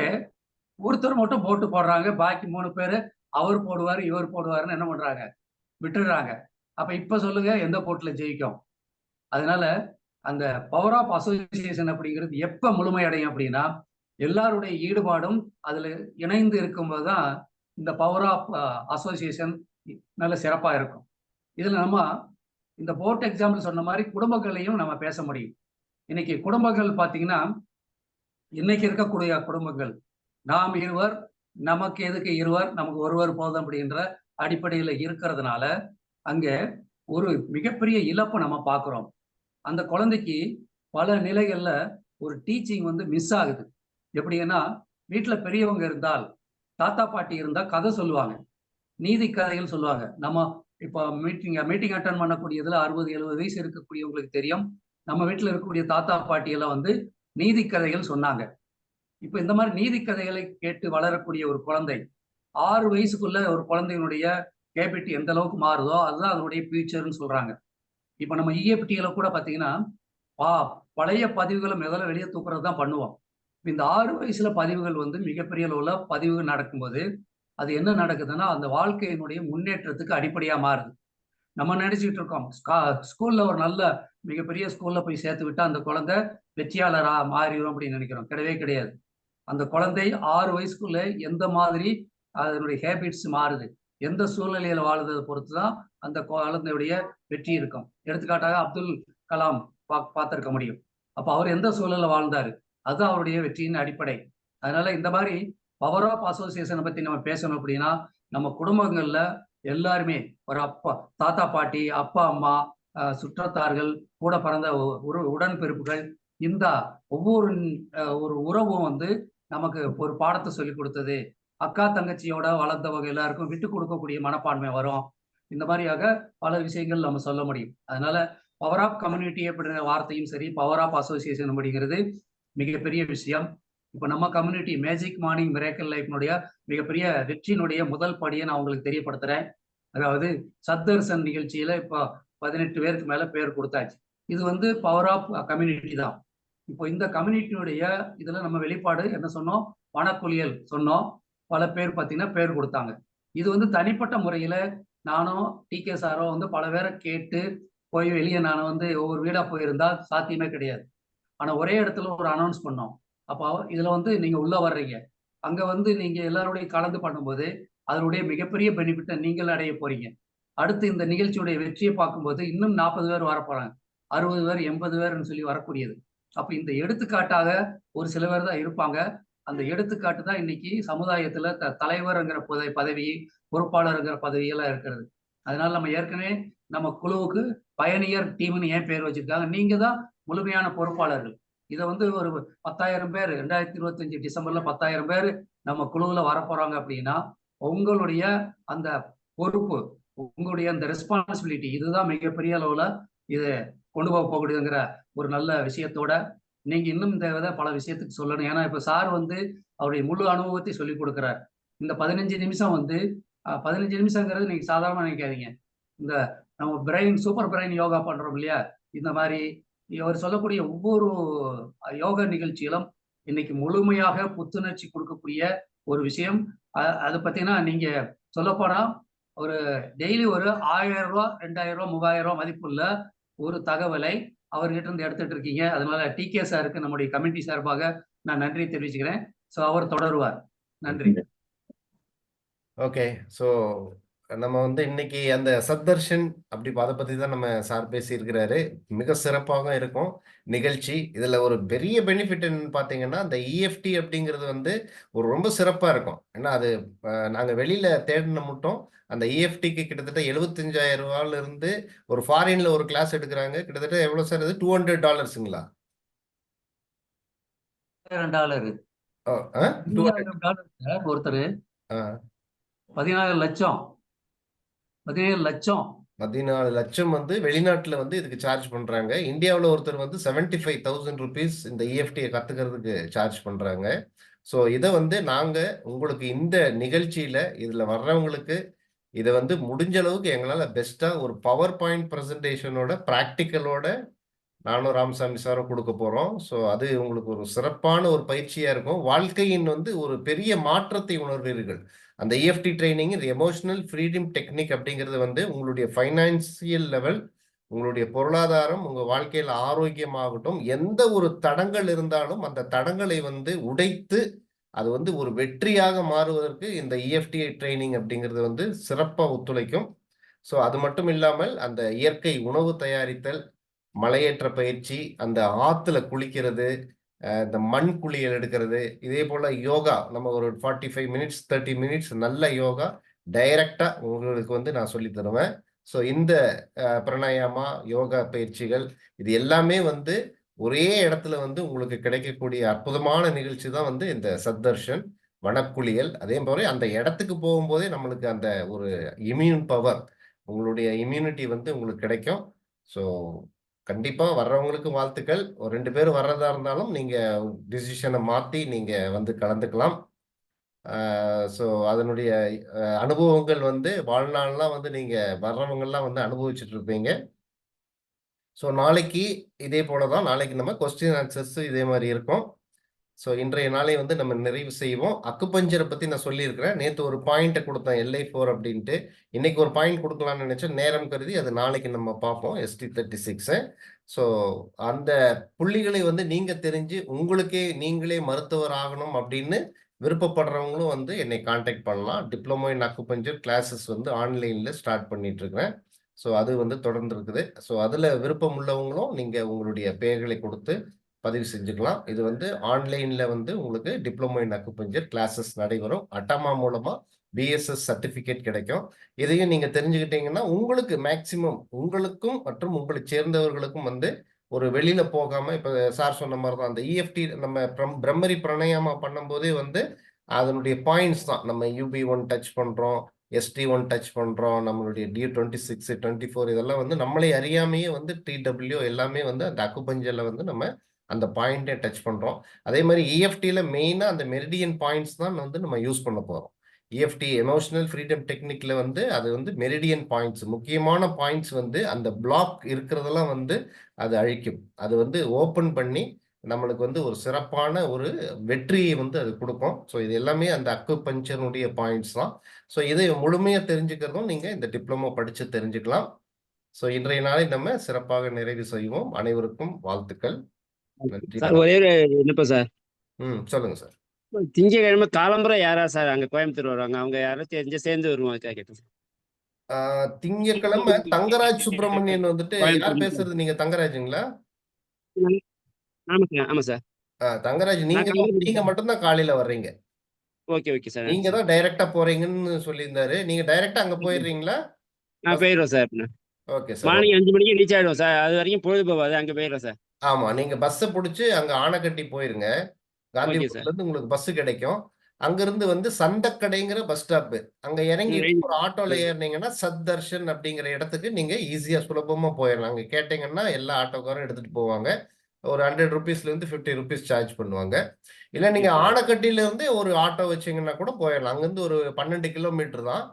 ஒருத்தர் மட்டும் போட்டு போடுறாங்க. பாக்கி 3 பேரு அவர் போடுவாரு, இவர் போடுவாருன்னு என்ன பண்றாங்க? விட்டுடுறாங்க. அப்ப இப்ப சொல்லுங்க எந்த போட்ல ஜெயிக்கும்? அதனால அந்த பவர் ஆஃப் அசோசியேஷன் அப்படிங்கிறது எப்ப முழுமையடையும் அப்படின்னா, எல்லாருடைய ஈடுபாடும் அதுல இணைந்து இருக்கும்போது தான் இந்த பவர் ஆஃப் அசோசியேஷன் நல்ல சிறப்பா இருக்கும். இதுல நம்ம இந்த போட் எக்ஸாம்பிள் சொன்ன மாதிரி குடும்பங்களையும் நம்ம பேச முடியும். இன்னைக்கு குடும்பங்கள் பாத்தீங்கன்னா, இன்னைக்கு இருக்கக்கூடிய குடும்பங்கள் நாம் இருவர், நமக்கு எதுக்கு இருவர், நமக்கு ஒருவர் போதும் அப்படின்ற அடிப்படையில இருக்கிறதுனால அங்க ஒரு மிகப்பெரிய இழப்பை நம்ம பார்க்கிறோம். அந்த குழந்தைக்கு பல நிலைகள்ல ஒரு டீச்சிங் வந்து மிஸ் ஆகுது. எப்படின்னா, வீட்டுல பெரியவங்க இருந்தால், தாத்தா பாட்டி இருந்தா கதை சொல்லுவாங்க. நீதி கதைகள் சொல்லுவாங்க. நம்ம இப்போ மீட்டிங் அட்டெண்ட் பண்ணக்கூடியதுல 60, 70 வயசு இருக்கக்கூடியவங்களுக்கு தெரியும். நம்ம வீட்டுல இருக்கக்கூடிய தாத்தா பாட்டி எல்லாம் வந்து நீதி கதைகள் சொன்னாங்க. இப்ப இந்த மாதிரி நீதி கதைகளை கேட்டு வளரக்கூடிய ஒரு குழந்தை 6 வயசுக்குள்ள ஒரு குழந்தையினுடைய கேபிலிட்டி எந்த அளவுக்கு மாறுதோ அதுதான் அதனுடைய ஃபியூச்சர்னு சொல்றாங்க. இப்ப நம்ம இஎஃப்டியில கூட பாத்தீங்கன்னா பழைய பதிவுகளை முதல்ல வெளியே தூக்குறது தான் பண்ணுவோம். இந்த 6 வயசுல பதிவுகள் வந்து மிகப்பெரிய அளவுல பதிவுகள் நடக்கும்போது அது என்ன நடக்குதுன்னா அந்த வாழ்க்கையினுடைய முன்னேற்றத்துக்கு அடிப்படையா மாறுது. நம்ம நினைச்சுட்டு இருக்கோம் ஸ்கூல்ல ஒரு நல்ல மிகப்பெரிய ஸ்கூல்ல போய் சேர்த்து விட்டா அந்த குழந்தை வெற்றியாளரா மாறிடும் அப்படின்னு நினைக்கிறோம். கிடையவே கிடையாது. அந்த குழந்தை 6 வயசுக்குள்ள எந்த மாதிரி அதனுடைய ஹேபிட்ஸ் மாறுது, எந்த சூழ்நிலையில வாழுறதை பொறுத்து தான் அந்த குழந்தையுடைய வெற்றி இருக்கும். எடுத்துக்காட்டாக அப்துல் கலாம் பார்த்திருக்க முடியும். அப்ப அவர் எந்த சூழல்ல வாழ்ந்தாரு, அதுதான் அவருடைய வெற்றியின் அடிப்படை. அதனால இந்த மாதிரி பவர் ஆஃப் அசோசியேஷனை பத்தி நம்ம பேசணும் அப்படின்னா, நம்ம குடும்பங்கள்ல எல்லாருமே ஒரு அப்பா, தாத்தா பாட்டி, அப்பா அம்மா, சுற்றத்தார்கள், கூட பிறந்த உடன்பிறப்புகள், இந்த ஒவ்வொரு ஒரு உறவும் வந்து நமக்கு ஒரு பாடத்தை சொல்லி கொடுத்தது. அக்கா தங்கச்சியோட வளர்ந்தவங்க எல்லாருக்கும் விட்டு கொடுக்கக்கூடிய மனப்பான்மை வரும். இந்த மாதிரியாக பல விஷயங்கள் நம்ம சொல்ல முடியும். அதனால பவர் ஆஃப் கம்யூனிட்டி அப்படிங்கிற வார்த்தையும் சரி, பவர் ஆஃப் அசோசியேஷன் அப்படிங்கிறது மிகப்பெரிய விஷயம். இப்ப நம்ம கம்யூனிட்டி மேஜிக் மார்னிங் மிராக்கிள் லைஃப்னுடைய மிகப்பெரிய வெற்றியினுடைய முதல் படியை நான் உங்களுக்கு தெரியப்படுத்துறேன். அதாவது சத்தர்சன் நிகழ்ச்சியில இப்போ 18 பேருக்கு மேல பேர் கொடுத்தாச்சு. இது வந்து பவர் ஆஃப் கம்யூனிட்டி தான். இப்போ இந்த கம்யூனிட்டியுடைய இதுல நம்ம வெளிப்பாடு என்ன சொன்னோம்? வனக்குளியல் சொன்னோம். பல பேர் பார்த்தீங்கன்னா பேர் கொடுத்தாங்க. இது வந்து தனிப்பட்ட முறையில நானும் டி.கே. சாரோ வந்து பல பேரை கேட்டு போய் வெளியே நான் வந்து ஒவ்வொரு வீடா போயிருந்தா சாத்தியமே கிடையாது. ஆனா ஒரே இடத்துல ஒரு அனௌன்ஸ் பண்ணோம். அப்போ இதுல வந்து நீங்க உள்ள வர்றீங்க. அங்க வந்து நீங்க எல்லாரோடையும் கலந்து பண்ணும்போது அதனுடைய மிகப்பெரிய பெனிஃபிட்டை நீங்கள் அடைய போறீங்க. அடுத்து இந்த நிகழ்ச்சியுடைய வெற்றியை பார்க்கும்போது இன்னும் 40 பேர் வரப்போறாங்க. 60 பேர் 80 பேர்னு சொல்லி வரக்கூடியது. அப்ப இந்த எடுத்துக்காட்டாக ஒரு சில பேர் தான் இருப்பாங்க. அந்த எடுத்துக்காட்டு தான் இன்னைக்கு சமுதாயத்துல தலைவர்ங்கிற பதவி, பொறுப்பாளர்ங்கிற பதவியெல்லாம் இருக்கிறது. அதனால நம்ம ஏற்கனவே நம்ம குழுவுக்கு பயணியர் டீம்னு ஏன் பேர் வச்சிருக்காங்க? நீங்க தான் முழுமையான பொறுப்பாளர்கள். இதை வந்து ஒரு 10,000 பேர் 2025 டிசம்பர்ல 10,000 பேர் நம்ம குழுவுல வரப்போறாங்க அப்படின்னா உங்களுடைய அந்த பொறுப்பு, உங்களுடைய அந்த ரெஸ்பான்சிபிலிட்டி இதுதான் மிகப்பெரிய அளவுல இதை கொண்டு போக போகுதுங்கிற ஒரு நல்ல விஷயத்தோட நீங்க இன்னும் இந்த வித பல விஷயத்துக்கு சொல்லணும். ஏன்னா இப்ப சார் வந்து அவருடைய முழு அனுபவத்தை சொல்லிக் கொடுக்கிறார். இந்த 15 நிமிஷம் வந்து 15 நிமிஷங்கிறது நீங்க சாதாரணமா நினைக்காதீங்க. இந்த நம்ம பிரெயின் சூப்பர் பிரெயின் யோகா பண்றோம் இல்லையா? இந்த மாதிரி அவர் சொல்லக்கூடிய ஒவ்வொரு யோகா நிகழ்ச்சிகளும் இன்னைக்கு முழுமையாக புத்துணர்ச்சி கொடுக்கக்கூடிய ஒரு விஷயம். அது பார்த்தீங்கன்னா நீங்க சொல்லப்போனா ஒரு டெய்லி ஒரு 1000 ரூபா 2000 ரூபா 3000 ரூபா மதிப்புள்ள ஒரு தகவலை அவர்கிட்ட இருந்து எடுத்துட்டு இருக்கீங்க. அதனால டி.கே. சாருக்கு நம்முடைய கமிட்டி சார்பாக நான் நன்றி தெரிவிச்சுக்கிறேன். ஸோ அவர் தொடருவார். நன்றி. ஓகே. ஸோ நம்ம வந்து இன்னைக்கு அந்த சத்தர்ஷன் அப்படி அதை பத்தி தான் நம்ம சார் பேசியிருக்கிறாரு. மிக சிறப்பாக இருக்கும் நிகழ்ச்சி. இதுல ஒரு பெரிய பெனிஃபிட் என்னன்னு பார்த்தீங்கன்னா, அந்த இஎஃப்டி அப்படிங்கிறது வந்து ஒரு ரொம்ப சிறப்பா இருக்கும். ஏன்னா அது நாங்க வெளியில தேடின மட்டும் அந்த இஎஃப்டிக்கு கிட்டத்தட்ட 75,000 ரூபாயில இருந்து ஒரு ஃபாரின்ல ஒரு கிளாஸ் எடுக்கிறாங்க. கிட்டத்தட்ட எவ்வளவு சார் அது $200ங்களா? $1000 $200 ஒருத்தர் 14 லட்சம் 17 லட்சம் 14 லட்சம் வந்து வெளிநாட்டுல வந்து இதுக்கு சார்ஜ் பண்றாங்க. இந்தியாவுல ஒருத்தர் வந்து 75,000 ருபீஸ் இந்த இஎஃப்டியை கத்துக்கிறதுக்கு சார்ஜ் பண்றாங்க. ஸோ இதை வந்து நாங்க உங்களுக்கு இந்த நிகழ்ச்சியில இதுல வர்றவங்களுக்கு இதை வந்து முடிஞ்ச அளவுக்கு எங்களால பெஸ்டா ஒரு பவர் பாயிண்ட் பிரசன்டேஷனோட பிராக்டிக்கலோட நானும் ராமசாமி சாரும் கொடுக்க போறோம். ஸோ அது உங்களுக்கு ஒரு சிறப்பான ஒரு பயிற்சியா இருக்கும். வாழ்க்கையின் வந்து ஒரு பெரிய மாற்றத்தை உணர்வீர்கள். அந்த இஎஃப்டி ட்ரைனிங் இது எமோஷனல் ஃப்ரீடம் டெக்னிக் அப்படிங்கிறது வந்து உங்களுடைய ஃபைனான்சியல் லெவல், உங்களுடைய பொருளாதாரம், உங்க வாழ்க்கையில் ஆரோக்கியமாகட்டும், எந்த ஒரு தடங்கள் இருந்தாலும் அந்த தடங்களை வந்து உடைத்து அது வந்து ஒரு வெற்றியாக மாறுவதற்கு இந்த இஎஃப்டி ட்ரைனிங் அப்படிங்கிறது வந்து சிறப்பா ஒத்துழைக்கும். ஸோ அது மட்டும் இல்லாமல் அந்த இயற்கை உணவு தயாரித்தல், மலையேற்ற பயிற்சி, அந்த ஆத்துல குளிக்கிறது, இந்த மண் குளியல் எடுக்கிறது, இதே போல யோகா நம்ம ஒரு 45 மினிட்ஸ் 30 மினிட்ஸ் நல்ல யோகா டைரக்டா உங்களுக்கு வந்து நான் சொல்லி தருவேன். ஸோ இந்த பிராணாயாமா யோகா பயிற்சிகள் இது எல்லாமே வந்து ஒரே இடத்துல வந்து உங்களுக்கு கிடைக்கக்கூடிய அற்புதமான நிகழ்ச்சி தான் வந்து இந்த சத்தர்ஷன் வனக்குளியல். அதே போல அந்த இடத்துக்கு போகும்போதே நம்மளுக்கு அந்த ஒரு இம்யூன் பவர், உங்களுடைய இம்யூனிட்டி வந்து உங்களுக்கு கிடைக்கும். ஸோ கண்டிப்பா வர்றவங்களுக்கு வாழ்த்துக்கள். ஒரு 2 பேர் வர்றதா இருந்தாலும் நீங்க டிசிஷனை மாத்தி நீங்க வந்து கலந்துக்கலாம். ஸோ அதனுடைய அனுபவங்கள் வந்து வாழ்நாள்லாம் வந்து நீங்க வர்றவங்கலாம் வந்து அனுபவிச்சுட்டு இருப்பீங்க. ஸோ நாளைக்கு இதே போல தான். நாளைக்கு நம்ம கொஸ்டின் ஆன்சர்ஸ் இதே மாதிரி இருக்கும். ஸோ இன்றைய நாளை வந்து நம்ம நிறைவு செய்வோம். அக்குபஞ்சரை பத்தி நான் சொல்லியிருக்கிறேன். நேத்து ஒரு பாயிண்ட் கொடுத்தேன் LI4 அப்படின்ட்டு. இன்னைக்கு ஒரு பாயிண்ட் கொடுக்கலாம்னு நினைச்சேன். நேரம் கருதி அது நாளைக்கு நம்ம பார்ப்போம் ST36. ஸோ அந்த புள்ளிகளை வந்து நீங்க தெரிஞ்சு உங்களுக்கே நீங்களே மருத்துவர் ஆகணும் அப்படின்னு விருப்பப்படுறவங்களும் வந்து என்னை கான்டாக்ட் பண்ணலாம். டிப்ளமோ இன் அக்குபஞ்சர் கிளாஸஸ் வந்து ஆன்லைன்ல ஸ்டார்ட் பண்ணிட்டு இருக்கிறேன். ஸோ அது வந்து தொடர்ந்து இருக்குது. ஸோ அதுல விருப்பம் உள்ளவங்களும் நீங்க உங்களுடைய பெயர்களை கொடுத்து பதிவு செஞ்சுக்கலாம். இது வந்து ஆன்லைன்ல வந்து உங்களுக்கு டிப்ளமோ இன் அக்குபஞ்சர் கிளாஸஸ் நடைபெறும். அட்டாமா மூலமா பிஎஸ்எஸ் சர்டிபிகேட் கிடைக்கும். இதையும் நீங்க தெரிஞ்சுக்கிட்டீங்கன்னா உங்களுக்கு மேக்சிமம் உங்களுக்கும் மற்றும் உங்களை சேர்ந்தவர்களுக்கும் வந்து ஒரு வெளியில போகாம இப்ப சார் சொன்ன மாதிரி தான் அந்த இஎஃப்டி நம்ம பிரம்மரி பிராணாயாமா பண்ணும்போதே வந்து அதனுடைய பாயிண்ட்ஸ் தான். நம்ம UB1 டச் பண்றோம், ST1 டச் பண்றோம், நம்மளுடைய D26 24 இதெல்லாம் வந்து நம்மளே அறியாமையே வந்து TW எல்லாமே வந்து அந்த அக்குபஞ்சர்ல வந்து நம்ம அந்த பாயிண்டை டச் பண்றோம். அதே மாதிரி இஎஃப்டில மெயினா அந்த மெரிடியன் பாயிண்ட்ஸ் தான் வந்து நம்ம யூஸ் பண்ண போறோம். EFT எமோஷனல் ஃப்ரீடம் டெக்னிக்ல வந்து அது வந்து மெரிடியன் பாயிண்ட்ஸ், முக்கியமான பாயிண்ட்ஸ் வந்து அந்த பிளாக் இருக்கிறதெல்லாம் வந்து அது அழிக்கும். அது வந்து ஓப்பன் பண்ணி நம்மளுக்கு வந்து ஒரு சிறப்பான ஒரு வெற்றியை வந்து அது கொடுக்கும். ஸோ இது எல்லாமே அந்த அக்குபஞ்சருடைய பாயிண்ட்ஸ் தான். ஸோ இதை முழுமையா தெரிஞ்சுக்கிறதும் நீங்க இந்த டிப்ளமோ படிச்சு தெரிஞ்சுக்கலாம். ஸோ இன்றைய நாளை நம்ம சிறப்பாக நிறைவு செய்வோம். அனைவருக்கும் வாழ்த்துக்கள். நன்றி, சார் வணக்கம். ஒரே ஒரு விண்ணப்பம் சார். சொல்லுங்க சார். திங்கட்கிழமை காலம்புரை யாரா சார் அங்க கோயம்புத்தூர் வருவாங்க? அவங்க யாரும் தெரிஞ்சு சேர்ந்து வருவாங்க கேட்டேன் சார். திங்கட்கிழமை தங்கராஜ் சுப்பிரமணியன் வந்துட்டு யார் கோயம்புத்தூர் பேசுறது? நீங்க தங்கராஜுங்களா? ஆமா சார், ஆமா சார். தங்கராஜ், நான் நீங்க மட்டும்தான் காலையில வர்றீங்க. Okay sir. நீங்க தான் டைரக்டா போறீங்கன்னு சொல்லியிருந்தாரு. நீங்க டைரக்டா அங்க போயிடுறீங்களா? நான் போயிடுவோம் சார். Okay sir. மார்னிங் 5 மணிக்கு ரீச் ஆயிடுவோம் சார். அது வரைக்கும் பொழுது போகாது, அங்க போயிடுறோம் சார். ஆமா, நீங்க பஸ்ஸை பிடிச்சு அங்க ஆனைக்கட்டி போயிருங்க. ஓகே காந்திபுரத்துல சார். இருந்து உங்களுக்கு பஸ் கிடைக்கும். அங்கிருந்து வந்து சந்தக்கடைங்கிற பஸ் ஸ்டாப், அங்க இறங்கி ஒரு ஆட்டோல ஏறினீங்கன்னா சத்தர்ஷன் அப்படிங்கிற இடத்துக்கு நீங்க ஈஸியா சுலபமா போயிடலாம். அங்க கேட்டீங்கன்னா எல்லா ஆட்டோக்காரும் எடுத்துட்டு போவாங்க. ஒரு 100 ருபீஸ்ல இருந்து 50 ருபீஸ் சார்ஜ் பண்ணுவாங்க. இல்ல நீங்க ஆனைக்கட்டியில இருந்து ஒரு ஆட்டோ வச்சீங்கன்னா கூட போயிடலாம். அங்கிருந்து ஒரு 12 கிலோமீட்டர் தான்.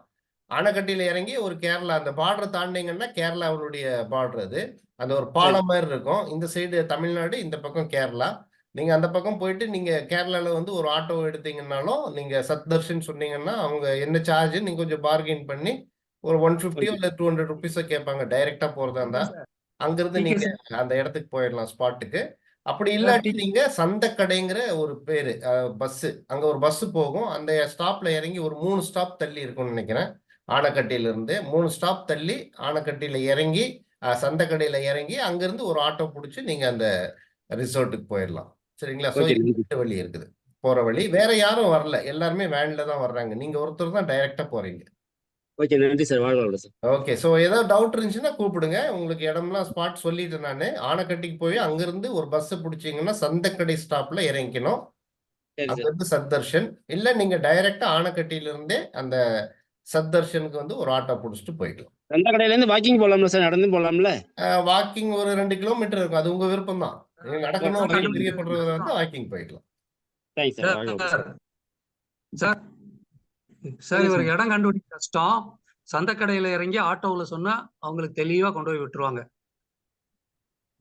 ஆனைக்கட்டியில இறங்கி ஒரு கேரளா அந்த பார்டர் தாண்டிங்கன்னா கேரளாவுடைய பார்டர் அது. அந்த ஒரு பாலம் மாதிரி இருக்கும். இந்த சைடு தமிழ்நாடு, இந்த பக்கம் கேரளா. நீங்க அந்த பக்கம் போயிட்டு நீங்க கேரளால வந்து ஒரு ஆட்டோ எடுத்தீங்கன்னாலும் நீங்க சத்தர்ஷன் சொன்னீங்கன்னா அவங்க என்ன சார்ஜ் நீங்க கொஞ்சம் பார்கெயின் பண்ணி ஒரு 150 இல்ல 200 ருபீஸோ கேட்பாங்க. டைரக்டா போறதா இருந்தா அங்கிருந்து நீங்க அந்த இடத்துக்கு போயிடலாம் ஸ்பாட்டுக்கு. அப்படி இல்லாட்டி நீங்க சந்தக்கடைங்கிற ஒரு பேரு பஸ், அங்க ஒரு பஸ் போகும். அந்த ஸ்டாப்ல இறங்கி ஒரு 3 ஸ்டாப் தள்ளி இருக்கும்னு நினைக்கிறேன். ஆனைக்கட்டியில இருந்து 3 ஸ்டாப் தள்ளி ஆனைக்கட்டியில இறங்கி சந்தக்கடையில இறங்கி அங்கிருந்து ஒரு ஆட்டோ பிடிச்சி நீங்க அந்த ரிசோர்ட்டுக்கு போயிடலாம். சரிங்களா? ஸோ வழி இருக்குது, போற வழி. வேற யாரும் வரல, எல்லாருமே வேன்ல தான் வர்றாங்க. நீங்க ஒருத்தர் தான் டைரக்டா போறீங்க. ஓகே, நன்றி சார். வாழ்க சார். ஓகே. ஸோ ஏதாவது டவுட் இருந்துச்சுன்னா கூப்பிடுங்க. உங்களுக்கு இடம்லாம் ஸ்பாட் சொல்லிட்டேன் நானு. ஆனைக்கட்டிக்கு போய் அங்கிருந்து ஒரு பஸ் பிடிச்சீங்கன்னா சந்தக்கடை ஸ்டாப்ல இறங்கிக்கணும். அங்கிருந்து சத்தர்ஷன். இல்ல நீங்க டைரக்டா ஆனைக்கட்டியில இருந்தே அந்த சத்தர்ஷனுக்கு வந்து ஒரு ஆட்டோ பிடிச்சிட்டு போய்க்கலாம். சந்தக்கடையில இருந்து வாக்கிங் போலாம்ல சார்? நடந்து போலாம்ல? வாக்கிங் ஒரு 2 கிலோமீட்டர் இருக்கும். அது உங்க விருப்பம் தான். நீங்க நடக்கணும் அப்படின்னு பிரியப்படுறதா இருந்தா வாக்கிங் போய்க்கலாம். Thanks sir. சார் இவர் இடம் கண்டுபிடிக்க கஷ்டம். சந்தக்கடையில இறங்கி ஆட்டோவுல சொன்னா அவங்களுக்கு தெளிவா கொண்டு போய் விட்டுருவாங்க.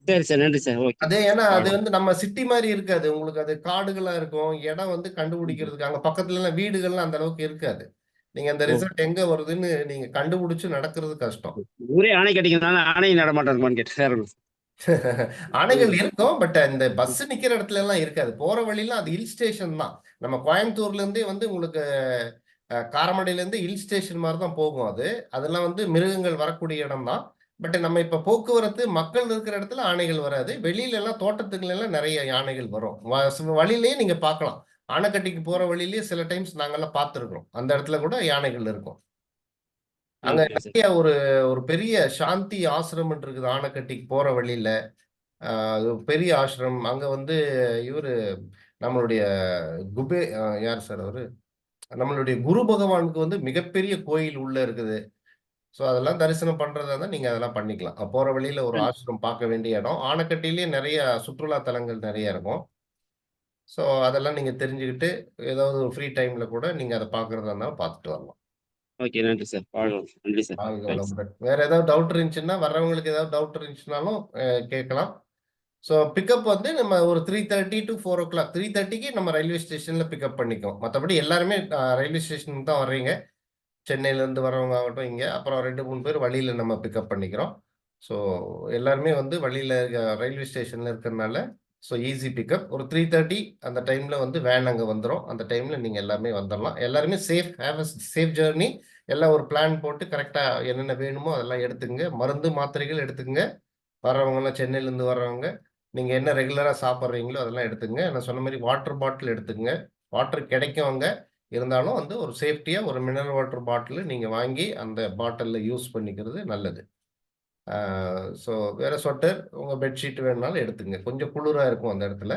சரி சார், நன்றி சார். ஓகே. அதே, ஏன்னா அது வந்து நம்ம சிட்டி மாதிரி இருக்காது. உங்களுக்கு அது காடுகளா இருக்கும். இடம் வந்து கண்டுபிடிக்கிறதுக்கு அங்க பக்கத்துல எல்லாம் வீடுகள்லாம் அந்த அளவுக்கு இருக்காது. நீங்க அந்த ரிசல்ட் எங்க வருதுன்னு நீங்க கண்டுபிடிச்சு நடக்கிறது கஷ்டம். ஊரே ஆணை கிடைக்கிறதுனால ஆணை நடமாட்டோமான்னு கேட்டேன். ஆணைகள் இருக்கும், பட் இந்த பஸ் நிக்கிற இடத்துல எல்லாம் இருக்காது. போற வழியில அது ஹில் ஸ்டேஷன் தான். நம்ம கோயம்புத்தூர்ல இருந்தே வந்து உங்களுக்கு காரமடையில இருந்து ஹில் ஸ்டேஷன் மாதிரி தான் போகும். அதெல்லாம் வந்து மிருகங்கள் வரக்கூடிய இடம் தான். பட் நம்ம இப்ப போக்குவரத்து மக்கள் இருக்கிற இடத்துல ஆணைகள் வராது. வெளியில எல்லாம் தோட்டத்துக்குள்ள எல்லாம் நிறைய யானைகள் வரும். வழியிலேயே நீங்க பார்க்கலாம். ஆனைக்கட்டிக்கு போற வழியிலேயே சில டைம்ஸ் நாங்கெல்லாம் பார்த்துருக்கோம். அந்த இடத்துல கூட யானைகள் இருக்கும். அங்க நிறைய ஒரு பெரிய சாந்தி ஆசிரமம் இருக்குது ஆனைக்கட்டிக்கு போற வழியில. பெரிய ஆசிரமம். அங்க வந்து இவரு நம்மளுடைய யார் சார் அவரு? நம்மளுடைய குரு பகவானுக்கு வந்து மிகப்பெரிய கோயில் உள்ள இருக்குது. ஸோ அதெல்லாம் தரிசனம் பண்றதா இருந்தா நீங்க அதெல்லாம் பண்ணிக்கலாம். போற வழியில ஒரு ஆசிரமம் பார்க்க வேண்டிய இடம். ஆனைக்கட்டிலேயே நிறைய சுற்றுலா தலங்கள் நிறைய இருக்கும். ஸோ அதெல்லாம் நீங்க தெரிஞ்சுக்கிட்டு ஏதாவது ஃப்ரீ டைம்ல கூட நீங்க அதை பார்க்கறதா இருந்தாலும் பார்த்துட்டு வரலாம். ஓகே, நன்றி சார். நன்றி சார். வேற ஏதாவது டவுட் இருந்துச்சுன்னா, வர்றவங்களுக்கு ஏதாவது டவுட் இருந்துச்சுனாலும் கேட்கலாம். ஸோ பிக்கப் வந்து நம்ம ஒரு 3:30 to 4 o'clock, 3:30க்கு நம்ம ரயில்வே ஸ்டேஷன்ல பிக்கப் பண்ணிக்கோம். மற்றபடி எல்லாருமே ரயில்வே ஸ்டேஷனுக்கு தான் வர்றீங்க. சென்னையில இருந்து வரவங்க ஆகட்டும் இங்க. அப்புறம் 2, 3 பேர் வழியில நம்ம பிக்கப் பண்ணிக்கிறோம். ஸோ எல்லாருமே வந்து வழியில ரயில்வே ஸ்டேஷன்ல இருக்கிறதுனால ஸோ ஈஸி பிக்கப். ஒரு 3:30 அந்த டைம்ல வந்து வேன் அங்க வந்துரும். அந்த டைம்ல நீங்க எல்லாமே வந்துடலாம். எல்லாருமே ஹேவ் அ சேஃப் ஜர்னி. எல்லாம் ஒரு பிளான் போட்டு கரெக்டா என்னென்ன வேணுமோ அதெல்லாம் எடுத்துங்க. மருந்து மாத்திரைகள் எடுத்துங்க. வர்றவங்கலாம் சென்னையில இருந்து வர்றவங்க நீங்க என்ன ரெகுலரா சாப்பிட்றீங்களோ அதெல்லாம் எடுத்துங்க. நான் சொன்ன மாதிரி வாட்டர் பாட்டில் எடுத்துங்க. வாட்டர் கிடைக்கும் அங்க. இருந்தாலும் வந்து ஒரு சேஃப்டியா ஒரு மினரல் வாட்டர் பாட்டில் நீங்க வாங்கி அந்த பாட்டில்ல யூஸ் பண்ணிக்கிறது நல்லது. ஸோ வேற ஸ்வெட்டர், உங்க பெட்ஷீட் வேணுனாலும் எடுத்துங்க. கொஞ்சம் குளிரா இருக்கும் அந்த இடத்துல.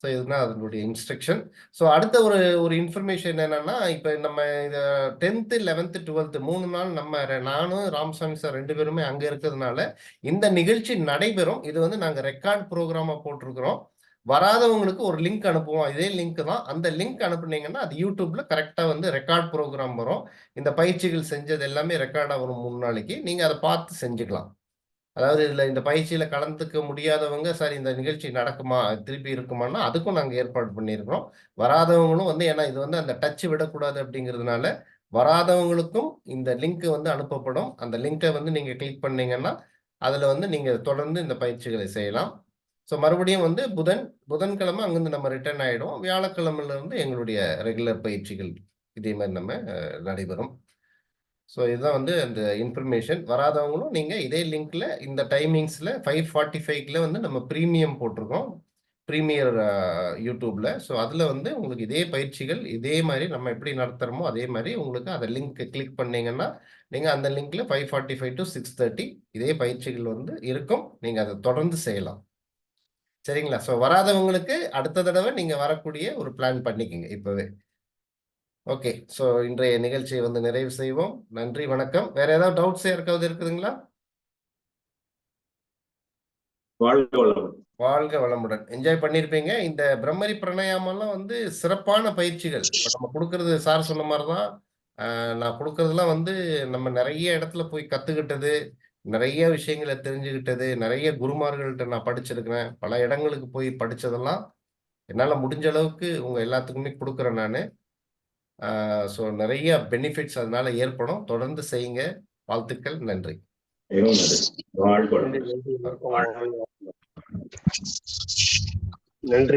ஸோ இதுதான் அதனுடைய இன்ஸ்ட்ரக்ஷன். ஸோ அடுத்த ஒரு இன்ஃபர்மேஷன் என்னன்னா, இப்போ நம்ம இதை 10th, 11th, 12th 3 நாள் நம்ம நானும் ராமசாமி சார் 2 பேருமே அங்கே இருக்கிறதுனால இந்த நிகழ்ச்சி நடைபெறும். இது வந்து நாங்கள் ரெக்கார்ட் ப்ரோக்ராமா போட்டிருக்கிறோம். வராதவங்களுக்கு ஒரு லிங்க் அனுப்புவோம். இதே லிங்க் தான். அந்த லிங்க் அனுப்புனீங்கன்னா அது யூடியூப்ல கரெக்டா வந்து ரெக்கார்ட் ப்ரோக்ராம் வரும். இந்த பயிற்சிகள் செஞ்சது எல்லாமே ரெக்கார்டா வரும் 3 நாளைக்கு. நீங்க அதை பார்த்து செஞ்சுக்கலாம். அதாவது இதுல இந்த பயிற்சியில கலந்துக்க முடியாதவங்க, சார் இந்த நிகழ்ச்சி நடக்குமா? திருப்பி இருக்குமான்னா, அதுக்கும் நாங்க ஏற்பாடு பண்ணியிருக்கிறோம். வராதவங்களும் வந்து ஏன்னா இது வந்து அந்த டச் விடக்கூடாது அப்படிங்கிறதுனால, வராதவங்களுக்கும் இந்த லிங்க் வந்து அனுப்பப்படும். அந்த லிங்க வந்து நீங்க கிளிக் பண்ணீங்கன்னா, அதுல வந்து நீங்க தொடர்ந்து இந்த பயிற்சிகளை செய்யலாம். ஸோ மறுபடியும் வந்து புதன்கிழமை அங்கிருந்து நம்ம ரிட்டர்ன் ஆயிடுவோம். வியாழக்கிழமையில இருந்து எங்களுடைய ரெகுலர் பயிற்சிகள் இதே மாரி நம்ம நடைபெறும். ஸோ இதுதான் வந்து அந்த இன்ஃபர்மேஷன். வராதவங்களும் நீங்க இதே லிங்க்ல இந்த டைமிங்ஸ்ல 5:45க்குல வந்து நம்ம பிரீமியம் போட்டிருக்கோம். பிரீமியர் யூடியூப்ல. ஸோ அதுல வந்து உங்களுக்கு இதே பயிற்சிகள் இதே மாரி நம்ம எப்படி நடத்துறோமோ அதே மாரி உங்களுக்கு அந்த லிங்க் கிளிக் பண்ணீங்கன்னா, நீங்க அந்த லிங்க்ல 5:45 to 6:30 இதே பயிற்சிகள் வந்து இருக்கும். நீங்க அத தொடர்ந்து செய்யலாம். சரிங்களா? ஸோ வராதவங்களுக்கு அடுத்த தடவ நீங்க வரக்கூடிய ஒரு பிளான் பண்ணிக்கங்க இப்பவே. ஓகே. ஸோ இன்றைய நிகழ்ச்சியை வந்து நிறைவு செய்வோம். நன்றி, வணக்கம். வேற ஏதாவது டவுட்ஸ் யாருக்காவது இருக்குதுங்களா? வாழ்க வளமுடன். வாழ்க வளமுடன். என்ஜாய் பண்ணியிருப்பீங்க. இந்த பிரம்மரி பிராணாயாமம்லாம் வந்து சிறப்பான பயிற்சிகள். இப்ப நம்ம குடுக்கறது சார் சொன்ன மாரி தான். நான் குடுக்கறதெல்லாம் வந்து நம்ம நெறைய இடத்துல போய் கத்துக்கிட்டது, நெறைய விஷயங்கள தெரிஞ்சுக்கிட்டது, நெறைய குருமார்கள்ட்ட நான் படிச்சிருக்கிறேன். பல இடங்களுக்கு போய் படிச்சதெல்லாம் என்னால முடிஞ்ச அளவுக்கு உங்க எல்லாத்துக்குமே குடுக்குறேன் நானு. ஸோ நெறைய பெனிஃபிட்ஸ் அதனால ஏற்படும். தொடர்ந்து செய்யுங்க. வாழ்த்துக்கள். நன்றி. மிகவும் நன்றி. வாழ்க நன்றி வளமுடன். நன்றி. நன்றி.